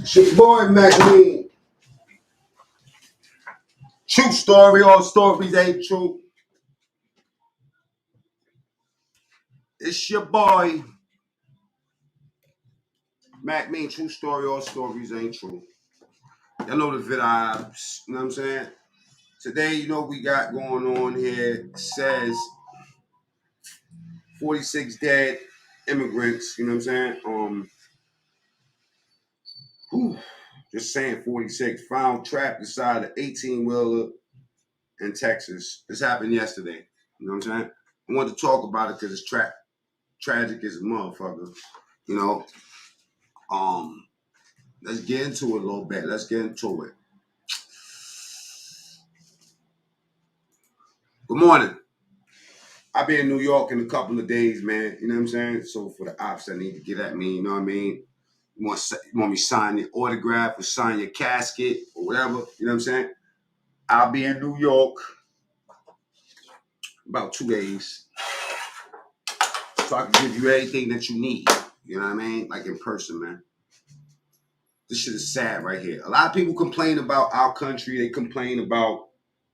It's your boy, Maclean. True story, all stories ain't true. It's your boy, Maclean. True story, all stories ain't true. Y'all know the vibes, you know what I'm saying? Today, you know what we got going on here. It says 46 dead immigrants, you know what I'm saying? Whew, just saying 46. Found trapped inside an 18-wheeler in Texas. This happened yesterday. You know what I'm saying? I wanted to talk about it because it's tragic as a motherfucker. You know, um, let's get into it a little bit. Let's get into it. Good morning. I'll be in New York in a couple of days, man. You know what I'm saying? So for the ops that need to get at me, you know what I mean? You want me to sign your autograph or sign your casket or whatever, you know what I'm saying? I'll be in New York about 2 days. So I can give you everything that you need. You know what I mean? Like in person, man. This shit is sad right here. A lot of people complain about our country. They complain about,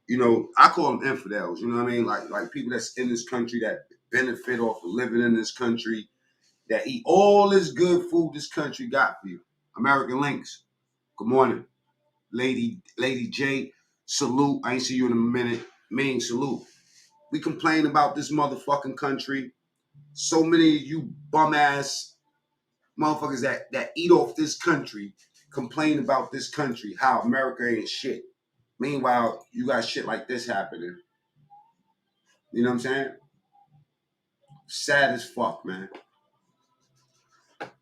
you know, I call them infidels. You know what I mean? Like people that's in this country that benefit off of living in this country, that eat all this good food this country got for you. American Links. Good morning, Lady J. Salute. I ain't see you in a minute. Mean salute. We complain about this motherfucking country. So many of you bum ass motherfuckers that eat off this country complain about this country, how America ain't shit. Meanwhile, you got shit like this happening. You know what I'm saying? Sad as fuck, man.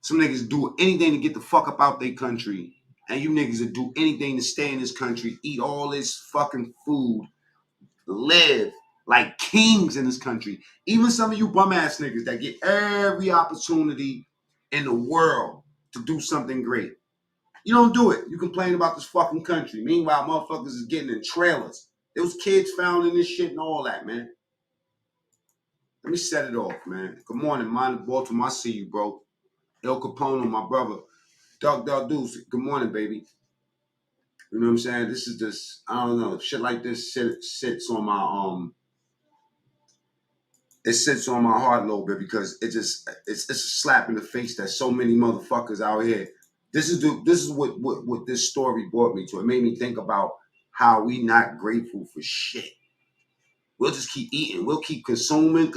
Some niggas do anything to get the fuck up out their country. And you niggas will do anything to stay in this country, eat all this fucking food, live like kings in this country. Even some of you bum ass niggas that get every opportunity in the world to do something great. You don't do it. You complain about this fucking country. Meanwhile, motherfuckers is getting in trailers. There was kids found in this shit and all that, man. Let me set it off, man. Good morning, Mind Baltimore. I see you, bro. El Capone, my brother. Doug Deuce. Good morning, baby. You know what I'm saying? This is just, I don't know. Shit like this sits on my it sits on my heart a little bit because it's a slap in the face that so many motherfuckers out here. This is what this story brought me to. It made me think about how we not grateful for shit. We'll just keep eating. We'll keep consuming,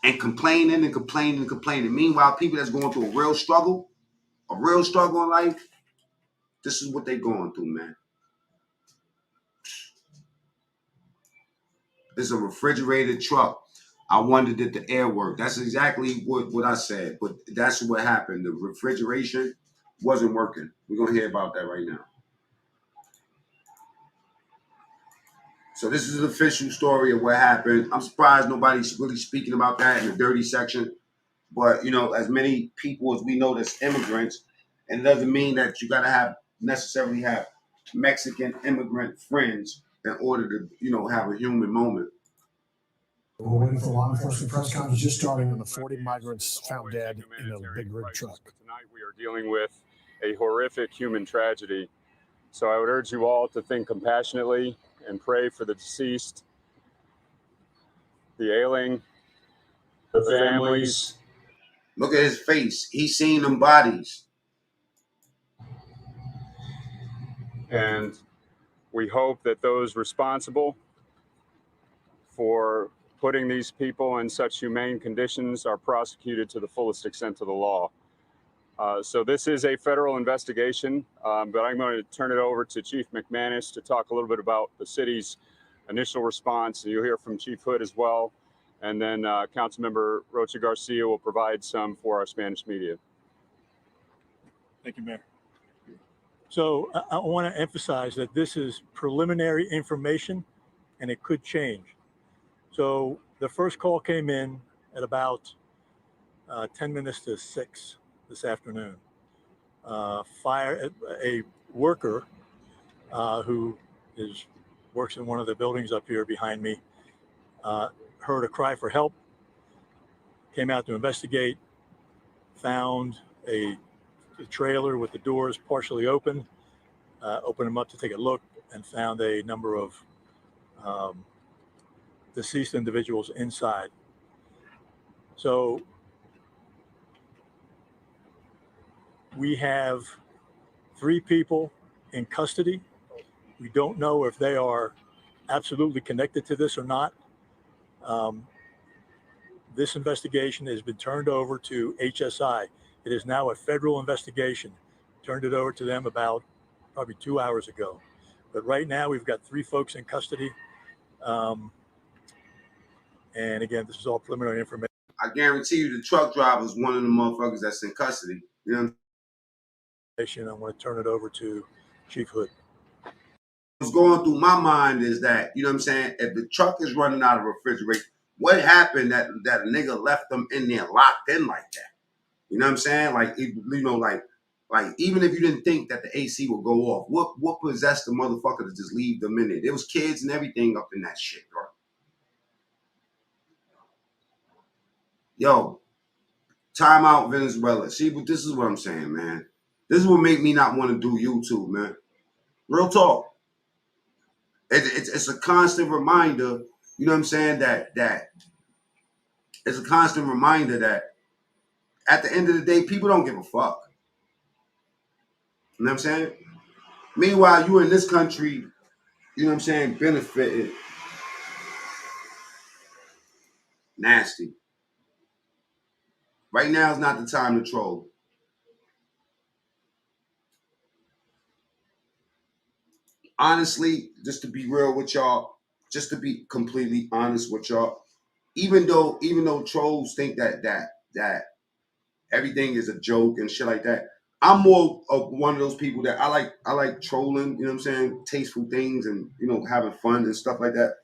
and complaining. Meanwhile, people that's going through a real struggle in life, this is what they going through, man. It's a refrigerated truck. I wondered did the air work. That's exactly what I said, but that's what happened. The refrigeration wasn't working. We're going to hear about that right now. So this is an official story of what happened. I'm surprised nobody's really speaking about that in the dirty section. But, you know, as many people as we know that's immigrants, and it doesn't mean that you got to necessarily have Mexican immigrant friends in order to, you know, have a human moment. We're waiting for law enforcement press conference just starting on the 40 migrants found dead in a big rig truck. Tonight we are dealing with a horrific human tragedy. So I would urge you all to think compassionately and pray for the deceased, the ailing, the families. Look at his face. He's seen them bodies. And we hope that those responsible for putting these people in such humane conditions are prosecuted to the fullest extent of the law. So this is a federal investigation, but I'm going to turn it over to Chief McManus to talk a little bit about the city's initial response. You'll hear from Chief Hood as well. And then Councilmember Rocha Garcia will provide some for our Spanish media. Thank you, Mayor. So I want to emphasize that this is preliminary information and it could change. So the first call came in at about 10 minutes to 6 this afternoon. A worker who works in one of the buildings up here behind me heard a cry for help, came out to investigate, found a trailer with the doors partially open, opened them up to take a look, and found a number of deceased individuals inside. So we have 3 people in custody. We don't know if they are absolutely connected to this or not. This investigation has been turned over to HSI. It is now a federal investigation. Turned it over to them about probably 2 hours ago. But right now we've got 3 folks in custody. And again, this is all preliminary information. I guarantee you the truck driver is one of the motherfuckers that's in custody. You know what I'm going to turn it over to Chief Hood. What's going through my mind is that, you know what I'm saying, if the truck is running out of refrigeration, what happened that a nigga left them in there locked in like that? You know what I'm saying? Like, you know, like even if you didn't think that the AC would go off, what possessed the motherfucker to just leave them in there? There was kids and everything up in that shit, bro. Yo, time out Venezuela. See, but this is what I'm saying, man. This is what make me not want to do YouTube, man. Real talk. It's a constant reminder, you know what I'm saying, that it's a constant reminder that at the end of the day, people don't give a fuck. You know what I'm saying? Meanwhile, you in this country, you know what I'm saying, benefited. Nasty. Right now is not the time to troll. Honestly, just to be real with y'all, just to be completely honest with y'all, even though trolls think that everything is a joke and shit like that, I'm more of one of those people that I like trolling, you know what I'm saying, tasteful things and, you know, having fun and stuff like that.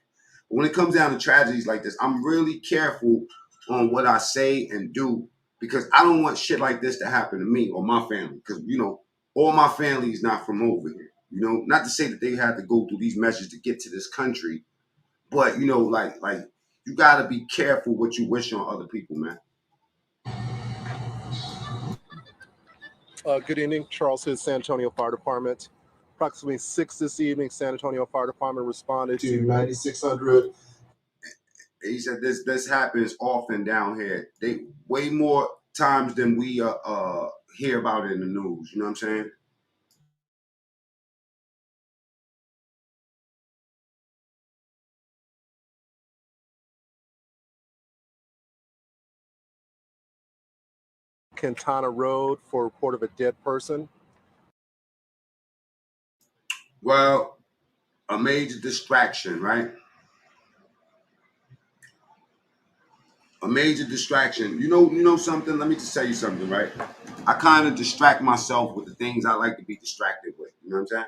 But when it comes down to tragedies like this, I'm really careful on what I say and do because I don't want shit like this to happen to me or my family because, you know, all my family is not from over here. You know, not to say that they had to go through these measures to get to this country, but, you know, like you got to be careful what you wish on other people, man. Good evening, Charles Hood, San Antonio Fire Department. Approximately 6 this evening, San Antonio Fire Department responded to 9600. He said this happens often down here. They way more times than we hear about it in the news. You know what I'm saying? Quintana Road for report of a dead person. Well, a major distraction, right? A major distraction. You know something? Let me just tell you something, right? I kind of distract myself with the things I like to be distracted with. You know what I'm saying?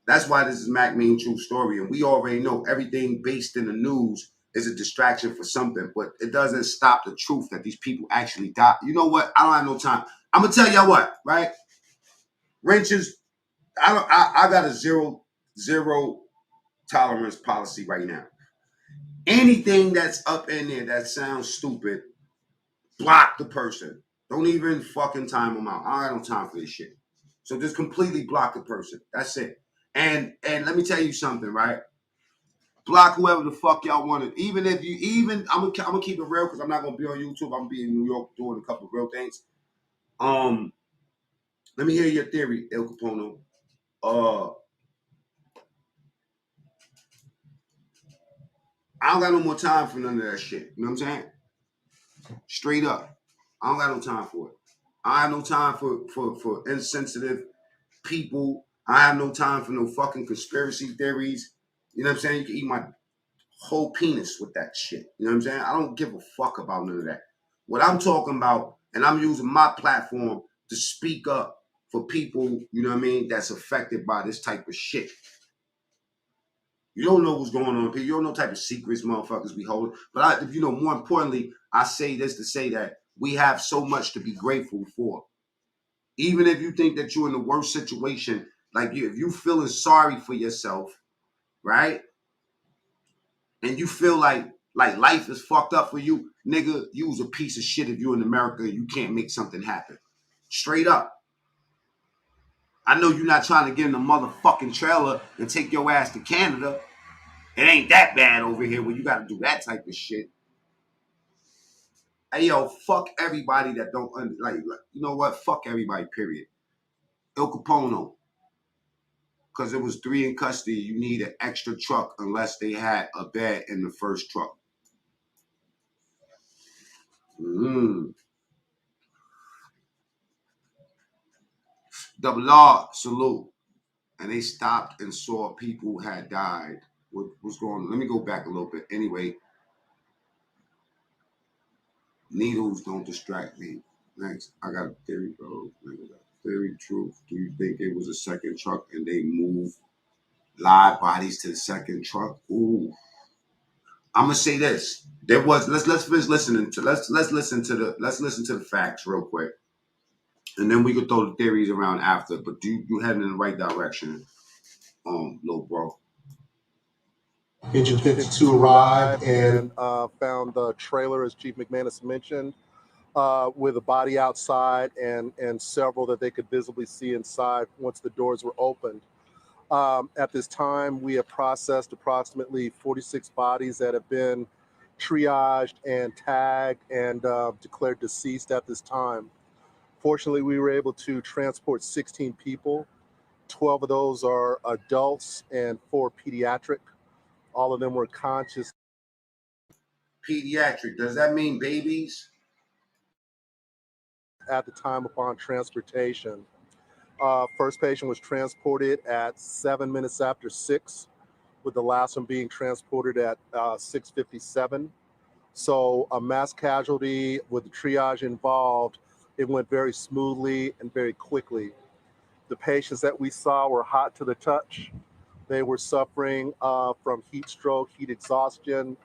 That's why this is Mac Mean True Story. And we already know everything based in the news is a distraction for something, but it doesn't stop the truth that these people actually die. You know what? I don't have no time. I'm gonna tell y'all what, right? Wrenches, I got a zero tolerance policy right now. Anything that's up in there that sounds stupid, block the person. Don't even fucking time them out. I don't have no time for this shit. So just completely block the person. That's it. And let me tell you something, right? Block whoever the fuck y'all wanted. Even if you I'm gonna keep it real because I'm not gonna be on YouTube. I'm gonna be in New York doing a couple of real things. Let me hear your theory, El Capono. I don't got no more time for none of that shit. You know what I'm saying? Straight up. I don't got no time for it. I have no time for insensitive people. I have no time for no fucking conspiracy theories. You know what I'm saying? You can eat my whole penis with that shit. You know what I'm saying? I don't give a fuck about none of that. What I'm talking about, and I'm using my platform to speak up for people, you know what I mean, that's affected by this type of shit. You don't know what's going on, people. You don't know what type of secrets motherfuckers be holding. But you know, more importantly, I say this to say that we have so much to be grateful for. Even if you think that you're in the worst situation, like if you feeling sorry for yourself, right? And you feel like like life is fucked up for you, nigga, you was a piece of shit if you're in America and you can't make something happen. Straight up. I know you're not trying to get in a motherfucking trailer and take your ass to Canada. It ain't that bad over here when you gotta do that type of shit. Hey, yo, fuck everybody that don't, like, you know what? Fuck everybody, period. El Capono. Because it was 3 in custody, you need an extra truck unless they had a bed in the first truck. Double R, salute. And they stopped and saw people had died. What's going on? Let me go back a little bit. Anyway, needles don't distract me. Next, I got a theory, bro. Theory, truth. Do you think it was a second truck and they moved live bodies to the second truck? Ooh. I'm gonna say this. There was let's finish listening to let's listen to the facts real quick. And then we could throw the theories around after. But you heading in the right direction, little bro. Engine 52 arrived and found the trailer, as Chief McManus mentioned, with a body outside and several that they could visibly see inside once the doors were opened. At this time, we have processed approximately 46 bodies that have been triaged and tagged and declared deceased at this time. Fortunately, we were able to transport 16 people. 12 of those are adults and 4 pediatric. All of them were conscious. Pediatric, does that mean babies? At the time upon transportation. First patient was transported at 7 minutes after 6, with the last one being transported at 6:57. So a mass casualty with the triage involved, it went very smoothly and very quickly. The patients that we saw were hot to the touch. They were suffering from heat stroke, heat exhaustion,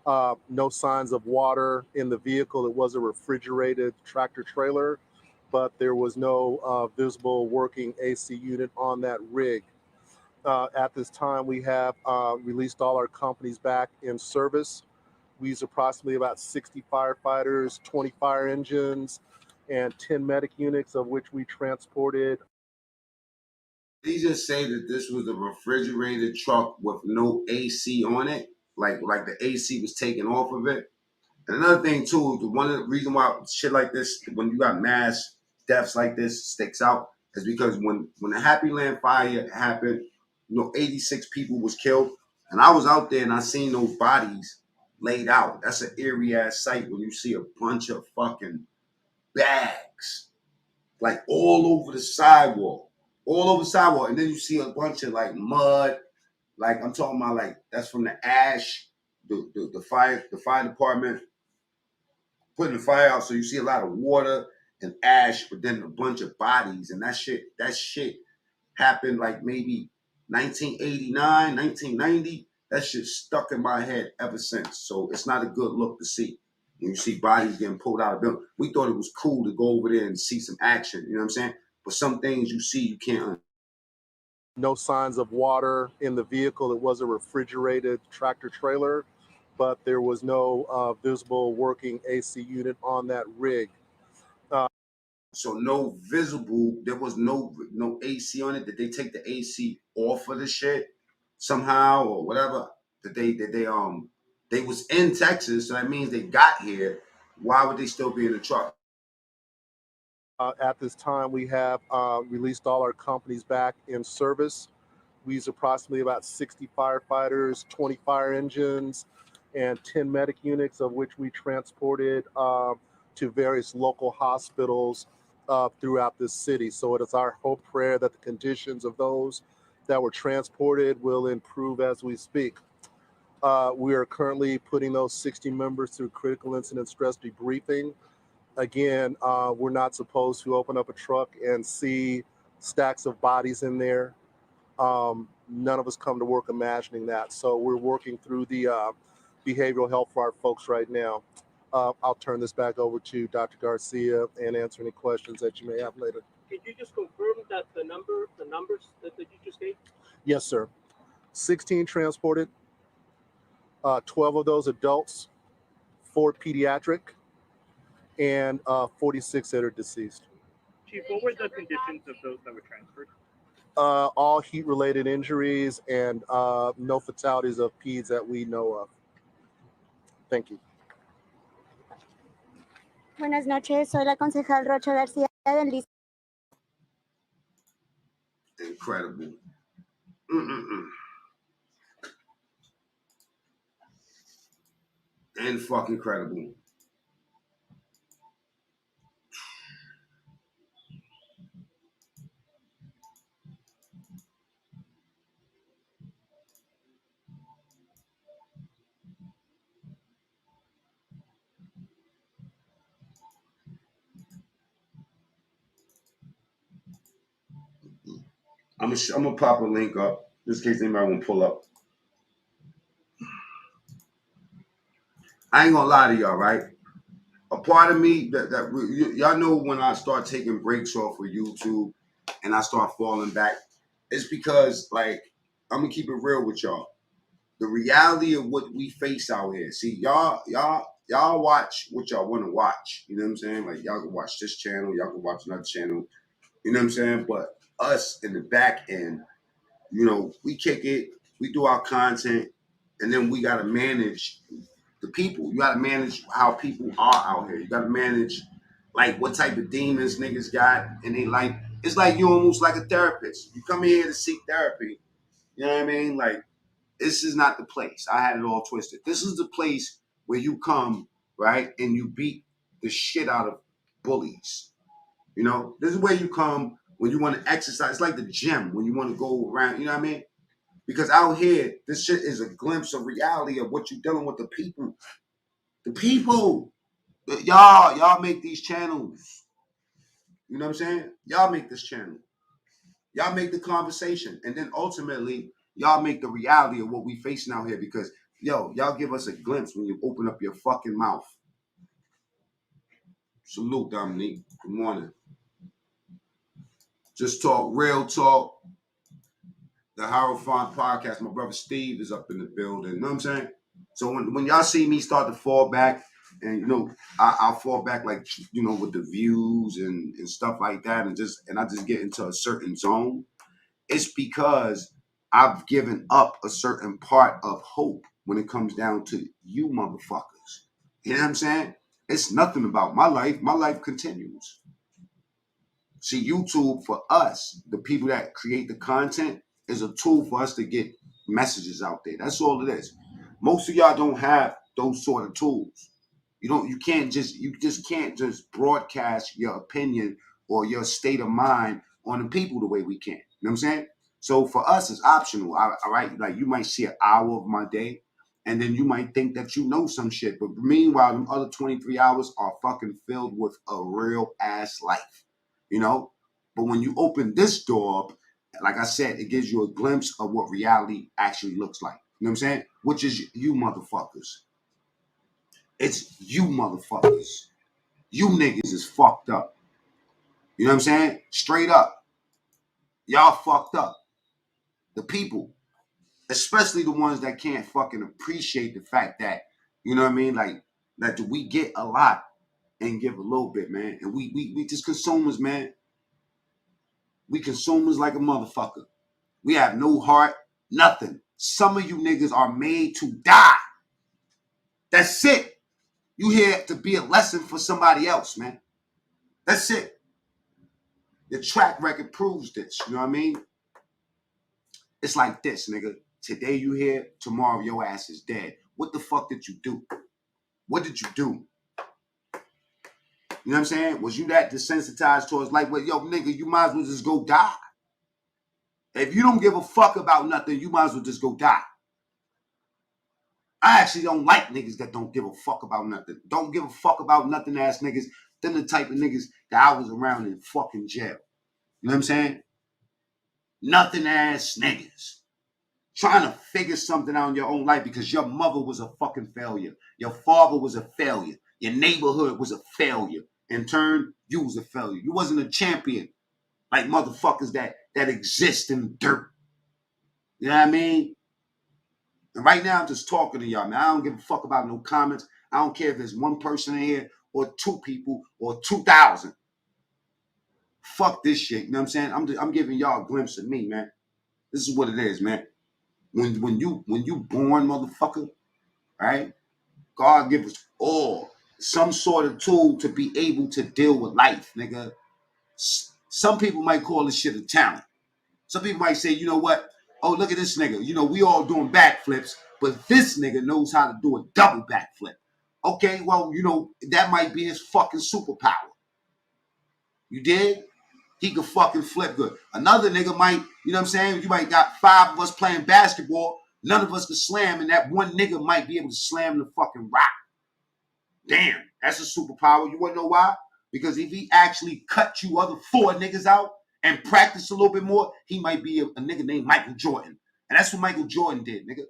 no signs of water in the vehicle. It was a refrigerated tractor trailer, but there was no visible working AC unit on that rig. At this time, we have released all our companies back in service. We used approximately about 60 firefighters, 20 fire engines, and 10 medic units, of which we transported. Did he just say that this was a refrigerated truck with no AC on it? Like the AC was taken off of it? And another thing too, one of the reasons why shit like this, when you got mass deaths like this, sticks out, is because when the Happy Land fire happened, 86 people was killed, and I was out there and I seen those bodies laid out. That's an eerie ass sight when you see a bunch of fucking bags, like all over the sidewalk, and then you see a bunch of like mud, like I'm talking about, like that's from the ash, the fire department putting the fire out, so you see a lot of water and ash, but then a bunch of bodies, and that shit happened like maybe 1989, 1990. That shit stuck in my head ever since. So it's not a good look to see. When you see bodies getting pulled out of buildings. We thought it was cool to go over there and see some action, you know what I'm saying? But some things you see, you can't. No signs of water in the vehicle. It was a refrigerated tractor trailer, but there was no visible working AC unit on that rig. So there was no AC on it. Did they take the AC off of the shit somehow or whatever? They was in Texas, so that means they got here. Why would they still be in the truck? At this time, we have released all our companies back in service. We used approximately about 60 firefighters, 20 fire engines, and 10 medic units, of which we transported to various local hospitals throughout this city. So it is our hope, prayer that the conditions of those that were transported will improve as we speak. We are currently putting those 60 members through critical incident stress debriefing. Again, we're not supposed to open up a truck and see stacks of bodies in there. None of us come to work imagining that. So we're working through the behavioral health for our folks right now. I'll turn this back over to Dr. Garcia and answer any questions that you may have later. Can you just confirm that the numbers that you just gave? Yes, sir. 16 transported, 12 of those adults, 4 pediatric, and 46 that are deceased. Chief, what were the conditions of those that were transferred? All heat-related injuries and no fatalities of peds that we know of. Thank you. Buenas noches, soy la concejal Rocha García del Distrito. Incredible. And fucking credible. I'm gonna pop a link up just in case anybody want to pull up. I ain't gonna lie to y'all, right? A part of me y'all know when I start taking breaks off of YouTube and I start falling back, it's because like I'm gonna keep it real with y'all. The reality of what we face out here. See, y'all watch what y'all want to watch. You know what I'm saying? Like y'all can watch this channel, y'all can watch another channel. You know what I'm saying? But us in the back end, you know, we kick it, we do our content, and then we gotta manage the people. You gotta manage how people are out here. You gotta manage like what type of demons niggas got and they like. It's like you almost like a therapist. You come in here to seek therapy. You know what I mean? Like this is not the place. I had it all twisted. This is the place where you come, right, and you beat the shit out of bullies. You know, this is where you come when you want to exercise. It's like the gym when you want to go around. You know what I mean? Because out here, this shit is a glimpse of reality of what you're dealing with the people. The people. Y'all make these channels. You know what I'm saying? Y'all make this channel. Y'all make the conversation. And then ultimately, y'all make the reality of what we facing out here because, y'all give us a glimpse when you open up your fucking mouth. Salute, Dominique. Good morning. Just talk, real talk. The Harold Font podcast. My brother Steve is up in the building. You know what I'm saying? So when y'all see me start to fall back, and you know, I'll fall back like you know with the views and stuff like that, and I just get into a certain zone. It's because I've given up a certain part of hope when it comes down to you motherfuckers. You know what I'm saying? It's nothing about my life. My life continues. See, YouTube for us, the people that create the content, is a tool for us to get messages out there. That's all it is. Most of y'all don't have those sort of tools. You just can't just broadcast your opinion or your state of mind on the people the way we can. You know what I'm saying? So for us, it's optional. All right, like you might see an hour of my day, and then you might think that you know some shit, but meanwhile, them other 23 hours are fucking filled with a real ass life. You know, but when you open this door up, like I said, it gives you a glimpse of what reality actually looks like. You know what I'm saying? Which is you motherfuckers. It's you motherfuckers. You niggas is fucked up. You know what I'm saying? Straight up. Y'all fucked up. The people, especially the ones that can't fucking appreciate the fact that, you know what I mean? Like, that we get a lot and give a little bit, man. And we just consumers, man. We consumers like a motherfucker. We have no heart, nothing. Some of you niggas are made to die. That's it. You here to be a lesson for somebody else, man. That's it. The track record proves this. You know what I mean? It's like this, nigga. Today you here, tomorrow your ass is dead. What the fuck did you do? What did you do? You know what I'm saying? Was you that desensitized towards like, well, yo, nigga, you might as well just go die. If you don't give a fuck about nothing, you might as well just go die. I actually don't like niggas that don't give a fuck about nothing. Don't give a fuck about nothing ass niggas. Them the type of niggas that I was around in fucking jail. You know what I'm saying? Nothing ass niggas. Trying to figure something out in your own life because your mother was a fucking failure. Your father was a failure. Your neighborhood was a failure. In turn, you was a failure. You wasn't a champion like motherfuckers that exist in the dirt. You know what I mean? And right now, I'm just talking to y'all, man. I don't give a fuck about no comments. I don't care if there's one person in here or two people or 2,000. Fuck this shit. You know what I'm saying? I'm giving y'all a glimpse of me, man. This is what it is, man. When you born, motherfucker, right? God give us all some sort of tool to be able to deal with life, nigga. Some people might call this shit a talent. Some people might say, you know what? Oh, look at this nigga. You know, we all doing backflips, but this nigga knows how to do a double backflip. Okay, well, you know, that might be his fucking superpower. You did? He could fucking flip good. Another nigga might, you know what I'm saying? You might got 5 of us playing basketball. None of us could slam, and that one nigga might be able to slam the fucking rock. Damn, that's a superpower. You want to know why? Because if he actually cut you other 4 niggas out and practice a little bit more, he might be a nigga named Michael Jordan. And that's what Michael Jordan did, nigga.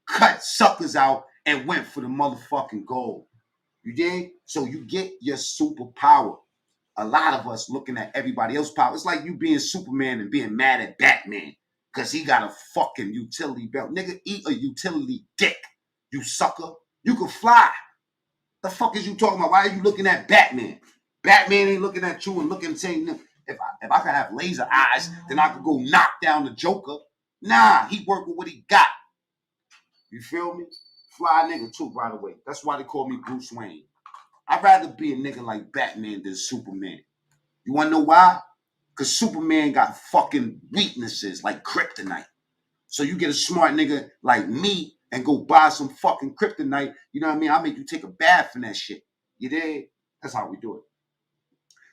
Cut suckers out and went for the motherfucking goal. You did? So you get your superpower. A lot of us looking at everybody else's power. It's like you being Superman and being mad at Batman because he got a fucking utility belt. Nigga, eat a utility dick, you sucker. You can fly. The fuck is you talking about? Why are you looking at Batman? Batman ain't looking at you and looking and saying, if I could have laser eyes, then I could go knock down the Joker. Nah, he work with what he got. You feel me? Fly nigga too, by the way. That's why they call me Bruce Wayne. I'd rather be a nigga like Batman than Superman. You wanna know why? Because Superman got fucking weaknesses like kryptonite. So you get a smart nigga like me and go buy some fucking kryptonite. You know what I mean? I'll make you take a bath in that shit. You dig? That's how we do it.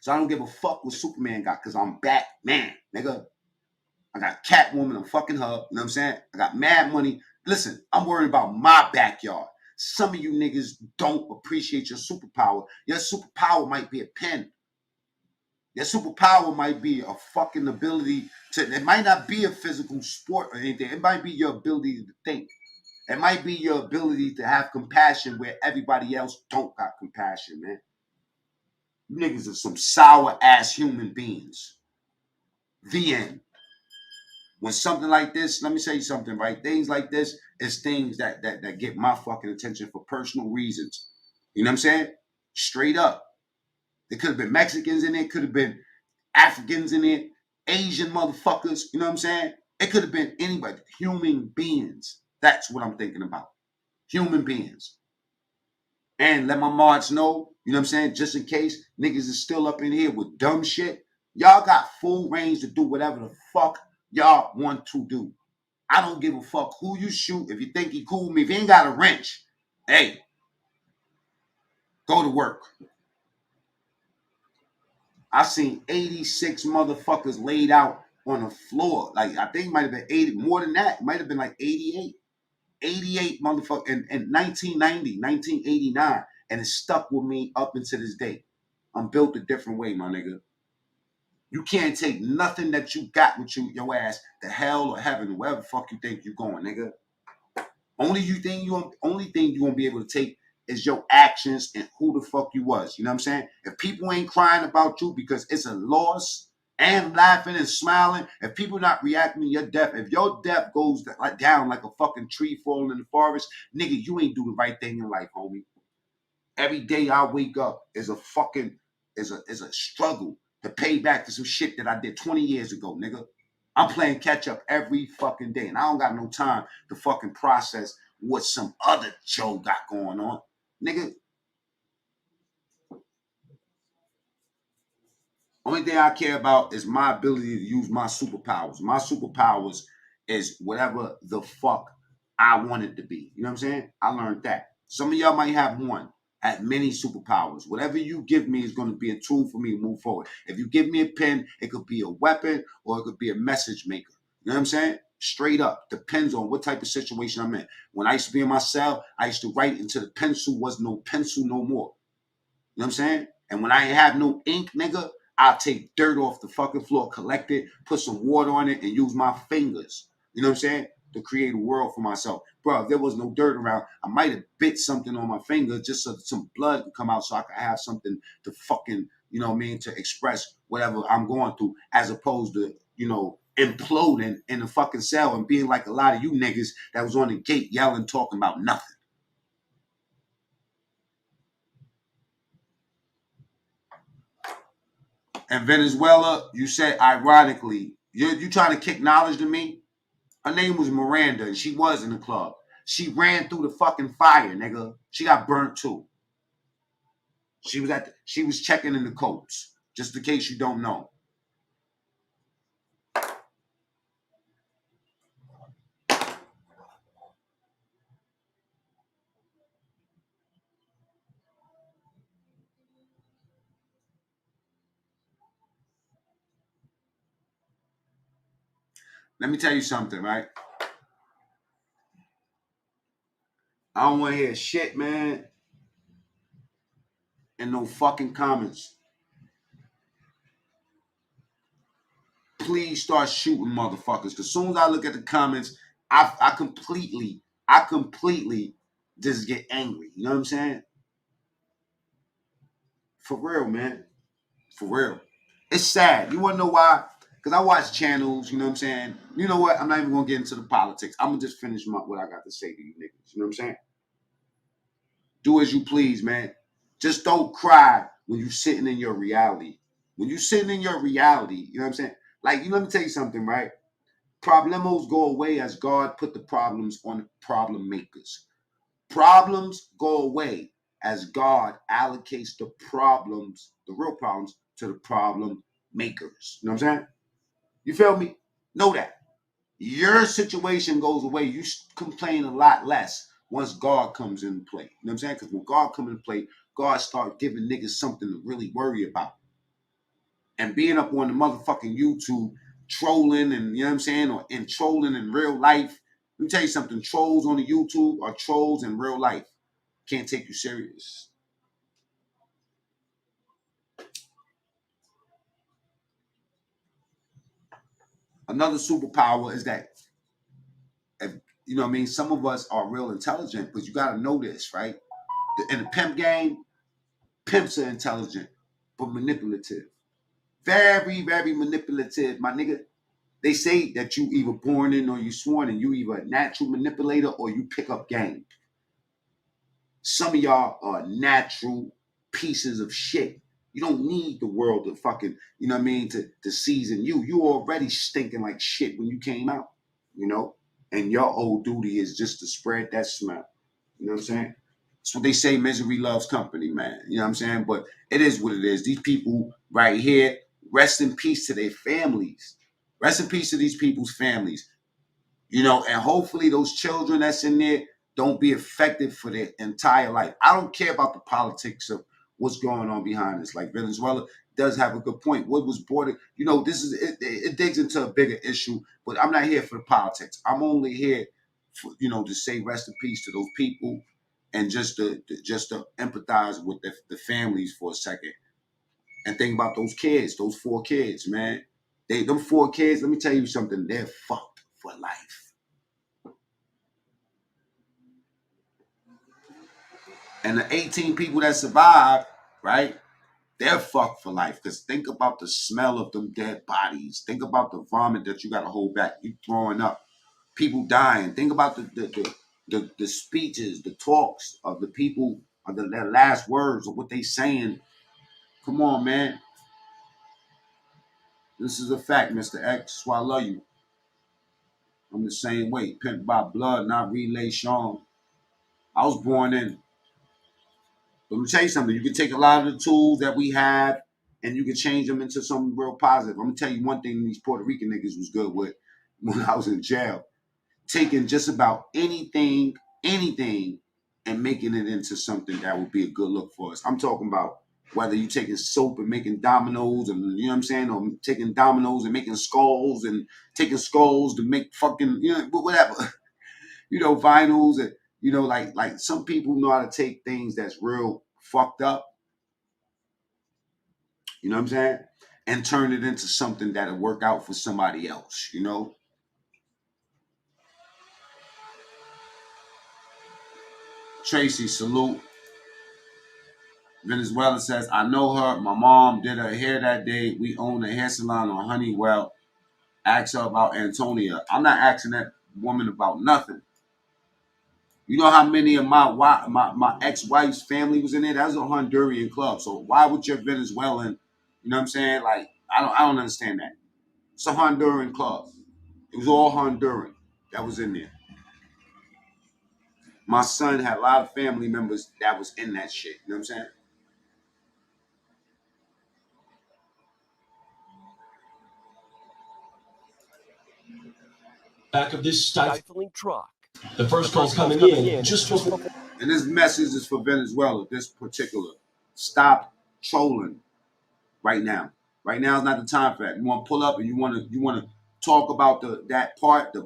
So I don't give a fuck what Superman got because I'm Batman, nigga. I got Catwoman, I'm fucking her. You know what I'm saying? I got mad money. Listen, I'm worried about my backyard. Some of you niggas don't appreciate your superpower. Your superpower might be a pen. Your superpower might be a fucking ability to, it might not be a physical sport or anything. It might be your ability to think. It might be your ability to have compassion where everybody else don't got compassion, man. You niggas are some sour ass human beings. The end. When something like this, let me say something, right? Things like this is things that get my fucking attention for personal reasons. You know what I'm saying? Straight up. There could have been Mexicans in it, could have been Africans in it, Asian motherfuckers, you know what I'm saying? It could have been anybody. Human beings. That's what I'm thinking about. Human beings. And let my mods know, you know what I'm saying? Just in case niggas is still up in here with dumb shit, y'all got full range to do whatever the fuck y'all want to do. I don't give a fuck who you shoot. If you think he cool with me, if he ain't got a wrench, hey, go to work. I seen 86 motherfuckers laid out on the floor. Like, I think it might have been 80, more than that. It might have been like 88. 88 motherfuckers in 1990, 1989. And it stuck with me up until this day. I'm built a different way, my nigga. You can't take nothing that you got with you, your ass, to hell or heaven, wherever the fuck you think you're going, nigga. Only thing you gonna be able to take is your actions and who the fuck you was. You know what I'm saying? If people ain't crying about you because it's a loss and laughing and smiling, if people not reacting to your death, if your death goes down like a fucking tree falling in the forest, nigga, you ain't do the right thing in life, homie. Every day I wake up is a fucking is a struggle to pay back to some shit that I did 20 years ago, nigga. I'm playing catch up every fucking day, and I don't got no time to fucking process what some other Joe got going on, nigga. Only thing I care about is my ability to use my superpowers. My superpowers is whatever the fuck I want it to be. You know what I'm saying? I learned that. Some of y'all might have one. At many superpowers. Whatever you give me is going to be a tool for me to move forward. If you give me a pen, it could be a weapon or it could be a message maker. You know what I'm saying? Straight up. Depends on what type of situation I'm in. When I used to be in my cell, I used to write until the pencil was no pencil no more. You know what I'm saying? And when I ain't have no ink, nigga, I'll take dirt off the fucking floor, collect it, put some water on it, and use my fingers. You know what I'm saying? To create a world for myself. Bro, if there was no dirt around, I might have bit something on my finger just so some blood could come out so I could have something to fucking, you know what I mean, to express whatever I'm going through, as opposed to, you know, imploding in the fucking cell and being like a lot of you niggas that was on the gate yelling, talking about nothing. And Venezuela, you said ironically, you trying to kick knowledge to me? Her name was Miranda, and she was in the club. She ran through the fucking fire, nigga. She got burnt too. She was checking in the coats, just in case you don't know. Let me tell you something, right? I don't want to hear shit, man, and no fucking comments. Please start shooting motherfuckers. Because as soon as I look at the comments, I completely just get angry. You know what I'm saying? For real, man. For real. It's sad. You want to know why? Because I watch channels, you know what I'm saying? You know what? I'm not even going to get into the politics. I'm going to just finish what I got to say to you niggas. You know what I'm saying? Do as you please, man. Just don't cry when you're sitting in your reality. When you're sitting in your reality, you know what I'm saying? Like, let me tell you something, right? Problemos go away as God put the problems on the problem makers. Problems go away as God allocates the problems, the real problems, to the problem makers. You know what I'm saying? You feel me? Know that. Your situation goes away. You complain a lot less once God comes into play. You know what I'm saying? Because when God comes into play, God start giving niggas something to really worry about. And being up on the motherfucking YouTube trolling and, you know what I'm saying, and trolling in real life. Let me tell you something. Trolls on the YouTube are trolls in real life. Can't take you serious. Another superpower is that, if, you know what I mean, some of us are real intelligent, but you got to know this, right? In the pimp game, pimps are intelligent, but manipulative. Very, very manipulative, my nigga. They say that you either born in or you sworn in. You either a natural manipulator or you pick up game. Some of y'all are natural pieces of shit. You don't need the world to fucking, you know what I mean, to season you. You already stinking like shit when you came out, you know? And your whole duty is just to spread that smell. You know what I'm saying? That's what they say, misery loves company, man. You know what I'm saying? But it is what it is. These people right here, rest in peace to their families. Rest in peace to these people's families. You know, and hopefully those children that's in there don't be affected for their entire life. I don't care about the politics of what's going on behind this. Like Venezuela does have a good point. What was brought, you know, this is it digs into a bigger issue, but I'm not here for the politics. I'm only here for, you know, to say rest in peace to those people and just to empathize with the families for a second and think about those kids, those 4 kids, man. Them 4 kids, let me tell you something, they're fucked for life. And the 18 people that survived, right, they're fucked for life. Because think about the smell of them dead bodies. Think about the vomit that you got to hold back. You throwing up. People dying. Think about the speeches, the talks of the people, of their last words of what they saying. Come on, man. This is a fact, Mr. X. That's why I love you. I'm the same way. Pimped by blood, not relation. I was born in. But let me tell you something. You can take a lot of the tools that we have and you can change them into something real positive. I'm going to tell you one thing these Puerto Rican niggas was good with when I was in jail. Taking just about anything, and making it into something that would be a good look for us. I'm talking about whether you taking soap and making dominoes and, you know what I'm saying, or taking dominoes and making skulls and taking skulls to make fucking, you know, whatever. You know, vinyls and, you know, like some people know how to take things that's real fucked up, you know what I'm saying, and turn it into something that'll work out for somebody else, you know. Tracy, salute. Venezuela says, I know her. My mom did her hair that day. We own a hair salon on Honeywell Ask her about Antonia. I'm not asking that woman about nothing. You know how many of my ex-wife's family was in there? That was a Honduran club. So why would your Venezuelan, you know what I'm saying? Like, I don't understand that. It's a Honduran club. It was all Honduran that was in there. My son had a lot of family members that was in that shit. You know what I'm saying? Back of this stifling truck. The first call's coming in just before. And this message is for Venezuela, this particular. Stop trolling right now. Right now is not the time for that. You want to pull up and you want to talk about that part, the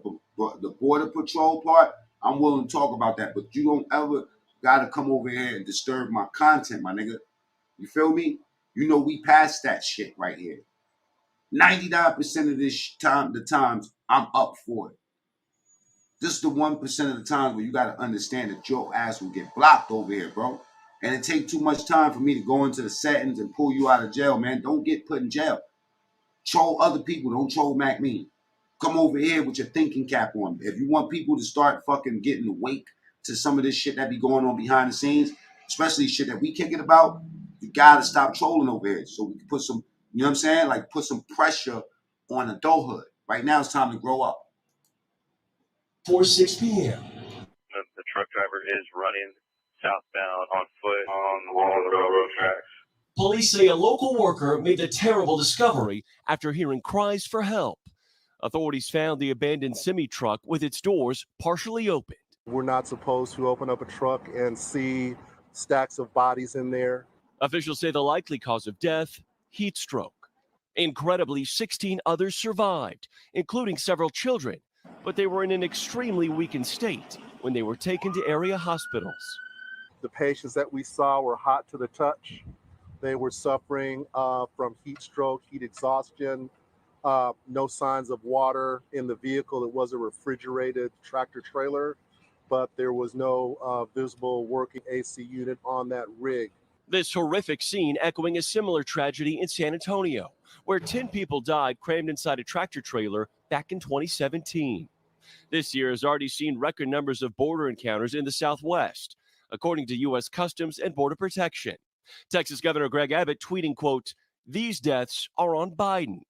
border patrol part. I'm willing to talk about that, but you don't ever gotta come over here and disturb my content, my nigga. You feel me? You know we passed that shit right here. 99% of this time, the times I'm up for it. This is the 1% of the times where you gotta understand that your ass will get blocked over here, bro. And it take too much time for me to go into the settings and pull you out of jail, man. Don't get put in jail. Troll other people. Don't troll Mac me. Come over here with your thinking cap on. If you want people to start fucking getting awake to some of this shit that be going on behind the scenes, especially shit that we kicking about, you gotta stop trolling over here so we can put some, you know what I'm saying? Like put some pressure on adulthood. Right now it's time to grow up. 6 p.m. The truck driver is running southbound on foot on the Walnut Railroad tracks. Police say a local worker made the terrible discovery after hearing cries for help. Authorities found the abandoned semi-truck with its doors partially opened. We're not supposed to open up a truck and see stacks of bodies in there. Officials say the likely cause of death, heat stroke. Incredibly, 16 others survived, including several children, but they were in an extremely weakened state when they were taken to area hospitals. The patients that we saw were hot to the touch. They were suffering from heat stroke, heat exhaustion, no signs of water in the vehicle. It was a refrigerated tractor trailer, but there was no visible working AC unit on that rig. This horrific scene echoing a similar tragedy in San Antonio, where 10 people died crammed inside a tractor trailer back in 2017. This year has already seen record numbers of border encounters in the Southwest, according to U.S. Customs and Border Protection. Texas Governor Greg Abbott tweeting, quote, "These deaths are on Biden.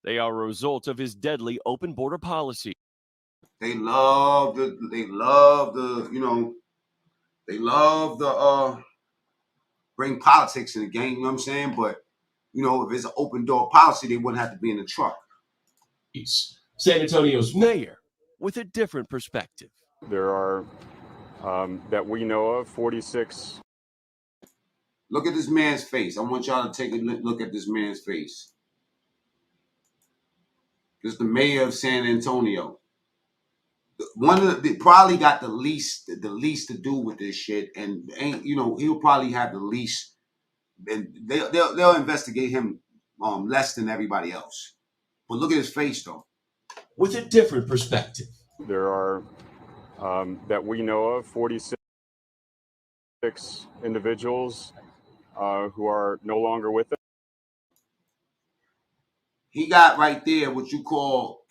They are a result of his deadly open border policy." They love the bring politics in the game, you know what I'm saying? But, you know, if it's an open door policy, they wouldn't have to be in the truck. San Antonio's mayor with a different perspective. There are, that we know of, 46. Look at this man's face. I want y'all to take a look at this man's face. This is the mayor of San Antonio. They probably got the least to do with this shit, and ain't, you know, he'll probably have the least, and they'll investigate him less than everybody else. But look at his face though. With a different perspective. There are, that we know of, 46 individuals who are no longer with us. He got right there what you call,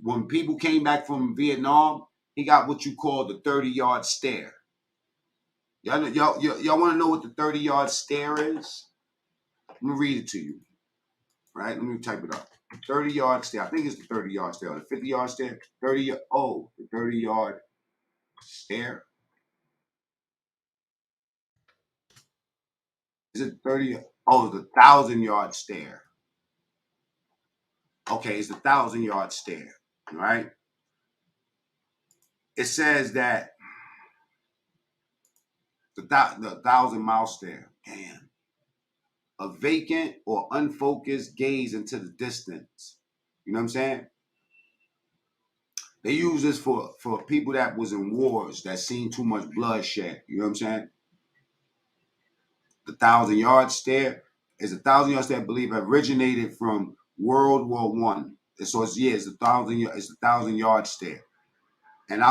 when people came back from Vietnam, he got what you call the 30-yard stare. Y'all want to know what the 30-yard stare is? Let me read it to you. Right? Let me type it up. 30-yard stare. I think it's the 30-yard stare. The 50-yard stare. The 30-yard stare. Is it 30? Oh, the 1,000-yard stare. Okay, it's the 1,000-yard stare. Right? It says that the 1,000-mile stare. Damn. A vacant or unfocused gaze into the distance. You know what I'm saying? They use this for people that was in wars that seen too much bloodshed. You know what I'm saying? The 1,000-yard stare is a 1,000-yard stare, I believe, originated from World War One. So it's the 1,000-yard stare, and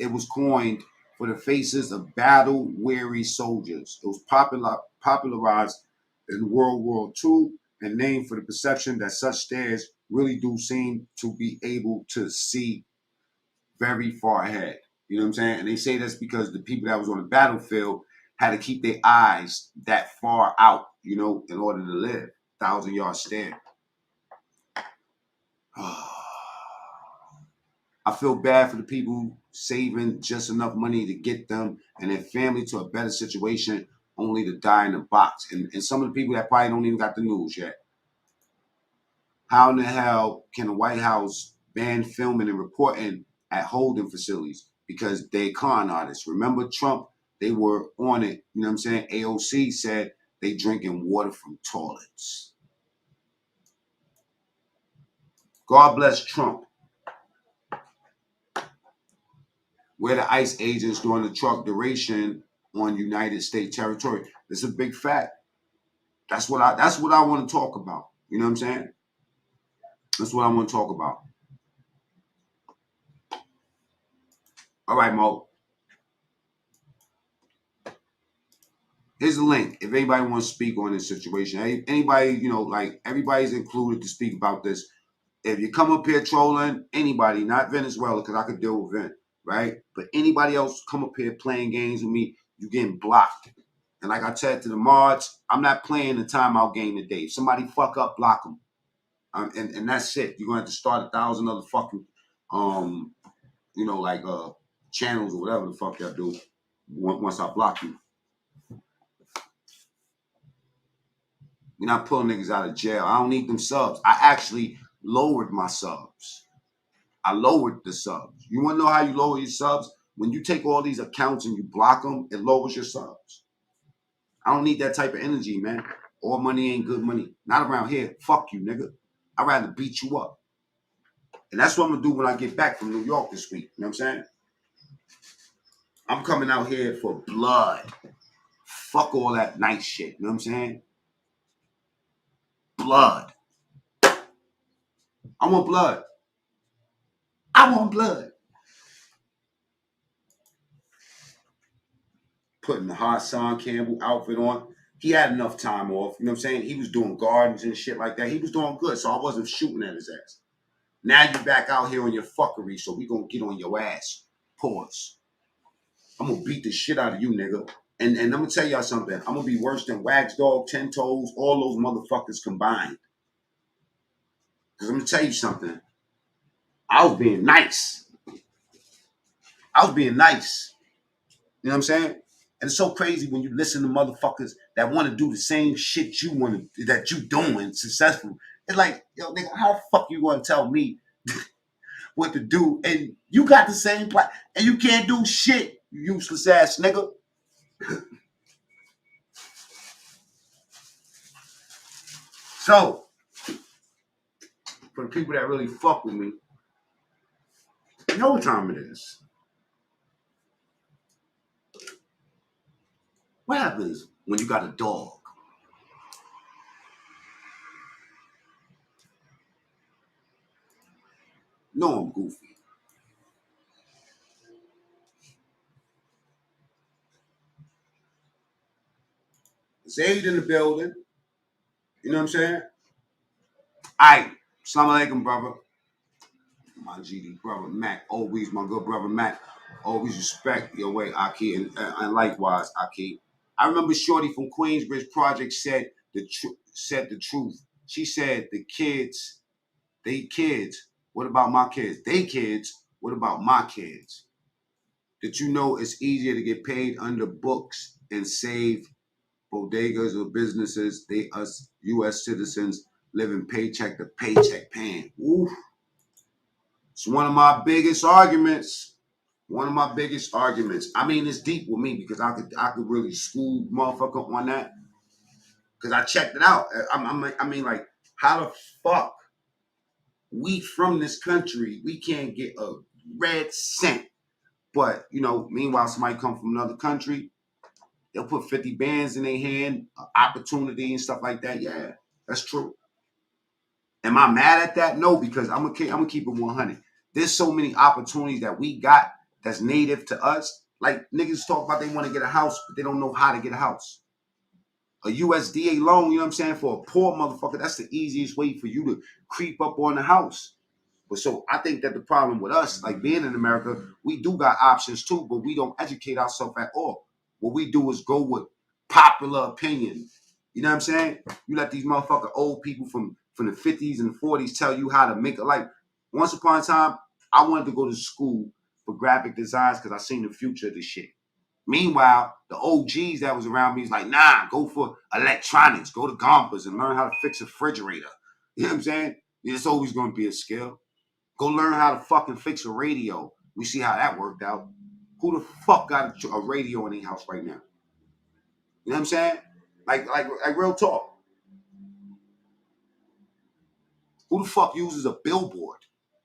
it was coined for the faces of battle-weary soldiers. It was popularized in World War II and named for the perception that such stares really do seem to be able to see very far ahead. You know what I'm saying? And they say that's because the people that was on the battlefield had to keep their eyes that far out, you know, in order to live. 1,000-yard stare. I feel bad for the people saving just enough money to get them and their family to a better situation, only to die in a box. And some of the people that probably don't even got the news yet. How in the hell can the White House ban filming and reporting at holding facilities? Because they con artists. Remember Trump? They were on it. You know what I'm saying? AOC said they drinking water from toilets. God bless Trump. Where the ICE agents during the truck duration on United States territory. It's a big fact. That's what I want to talk about. You know what I'm saying? That's what I want to talk about. All right, Mo. Here's the link. If anybody wants to speak on this situation, anybody, you know, like everybody's included to speak about this. If you come up here trolling anybody, not Venezuela, because I could deal with Ven, right? But anybody else come up here playing games with me, you getting blocked. And like I said to the mods, I'm not playing the timeout game today. If somebody fuck up, block them. And that's it. You're gonna have to start 1,000 other fucking, you know, like channels or whatever the fuck y'all do once I block you. We're not pulling niggas out of jail. I don't need them subs. I actually lowered my subs. I lowered the subs. You want to know how you lower your subs? When you take all these accounts and you block them, it lowers your subs. I don't need that type of energy, man. All money ain't good money. Not around here. Fuck you, nigga. I'd rather beat you up. And that's what I'm going to do when I get back from New York this week. You know what I'm saying? I'm coming out here for blood. Fuck all that nice shit. You know what I'm saying? Blood. I want blood. I want blood. Putting the Hassan Campbell outfit on. He had enough time off. You know what I'm saying? He was doing gardens and shit like that. He was doing good, so I wasn't shooting at his ass. Now you back out here on your fuckery, so we gonna get on your ass. Pause. I'm gonna beat the shit out of you, nigga. And I'm gonna tell y'all something. I'm gonna be worse than Wax Dog, 10 Toes, all those motherfuckers combined. Because I'm gonna tell you something. I was being nice. I was being nice. You know what I'm saying? And it's so crazy when you listen to motherfuckers that want to do the same shit that you doing successful. It's like, yo, nigga, how the fuck you gonna tell me what to do? And you got the same plan, and you can't do shit, you useless ass nigga. So, for the people that really fuck with me, you know what time it is. What happens when you got a dog? No, I'm goofy. Zayd in the building. You know what I'm saying? Aight. Assalamu alaikum, brother. My GD brother Mac. Always my good brother Mac. Always respect your way, Aki. And likewise, Aki. I remember Shorty from Queensbridge Project said the truth. She said the kids, they kids. What about my kids? They kids. What about my kids? Did you know it's easier to get paid under books and save bodegas or businesses? They us U.S. citizens living paycheck to paycheck, paying. Oof. It's one of my biggest arguments. One of my biggest arguments. I mean, it's deep with me because I could really school motherfucker on that. Because I checked it out. I mean, like, how the fuck we from this country, we can't get a red cent. But, you know, meanwhile, somebody come from another country, they'll put 50 bands in their hand, opportunity and stuff like that. Yeah, that's true. Am I mad at that? No, because I'm gonna keep it 100. There's so many opportunities that we got that's native to us. Like niggas talk about they want to get a house, but they don't know how to get a house. a USDA loan, you know what I'm saying, for a poor motherfucker, that's the easiest way for you to creep up on the house. But so I think that the problem with us, like being in America, we do got options too, but we don't educate ourselves at all. What we do is go with popular opinion. You know what I'm saying? You let these motherfucking old people from the 50s and 40s tell you how to make a life. Once upon a time, I wanted to go to school for graphic designs because I seen the future of this shit. Meanwhile, the OGs that was around me is like, nah, go for electronics, go to Gompers and learn how to fix a refrigerator. You know what I'm saying? It's always going to be a skill. Go learn how to fucking fix a radio. We see how that worked out. Who the fuck got a radio in their house right now? You know what I'm saying? Like real talk. Who the fuck uses a billboard?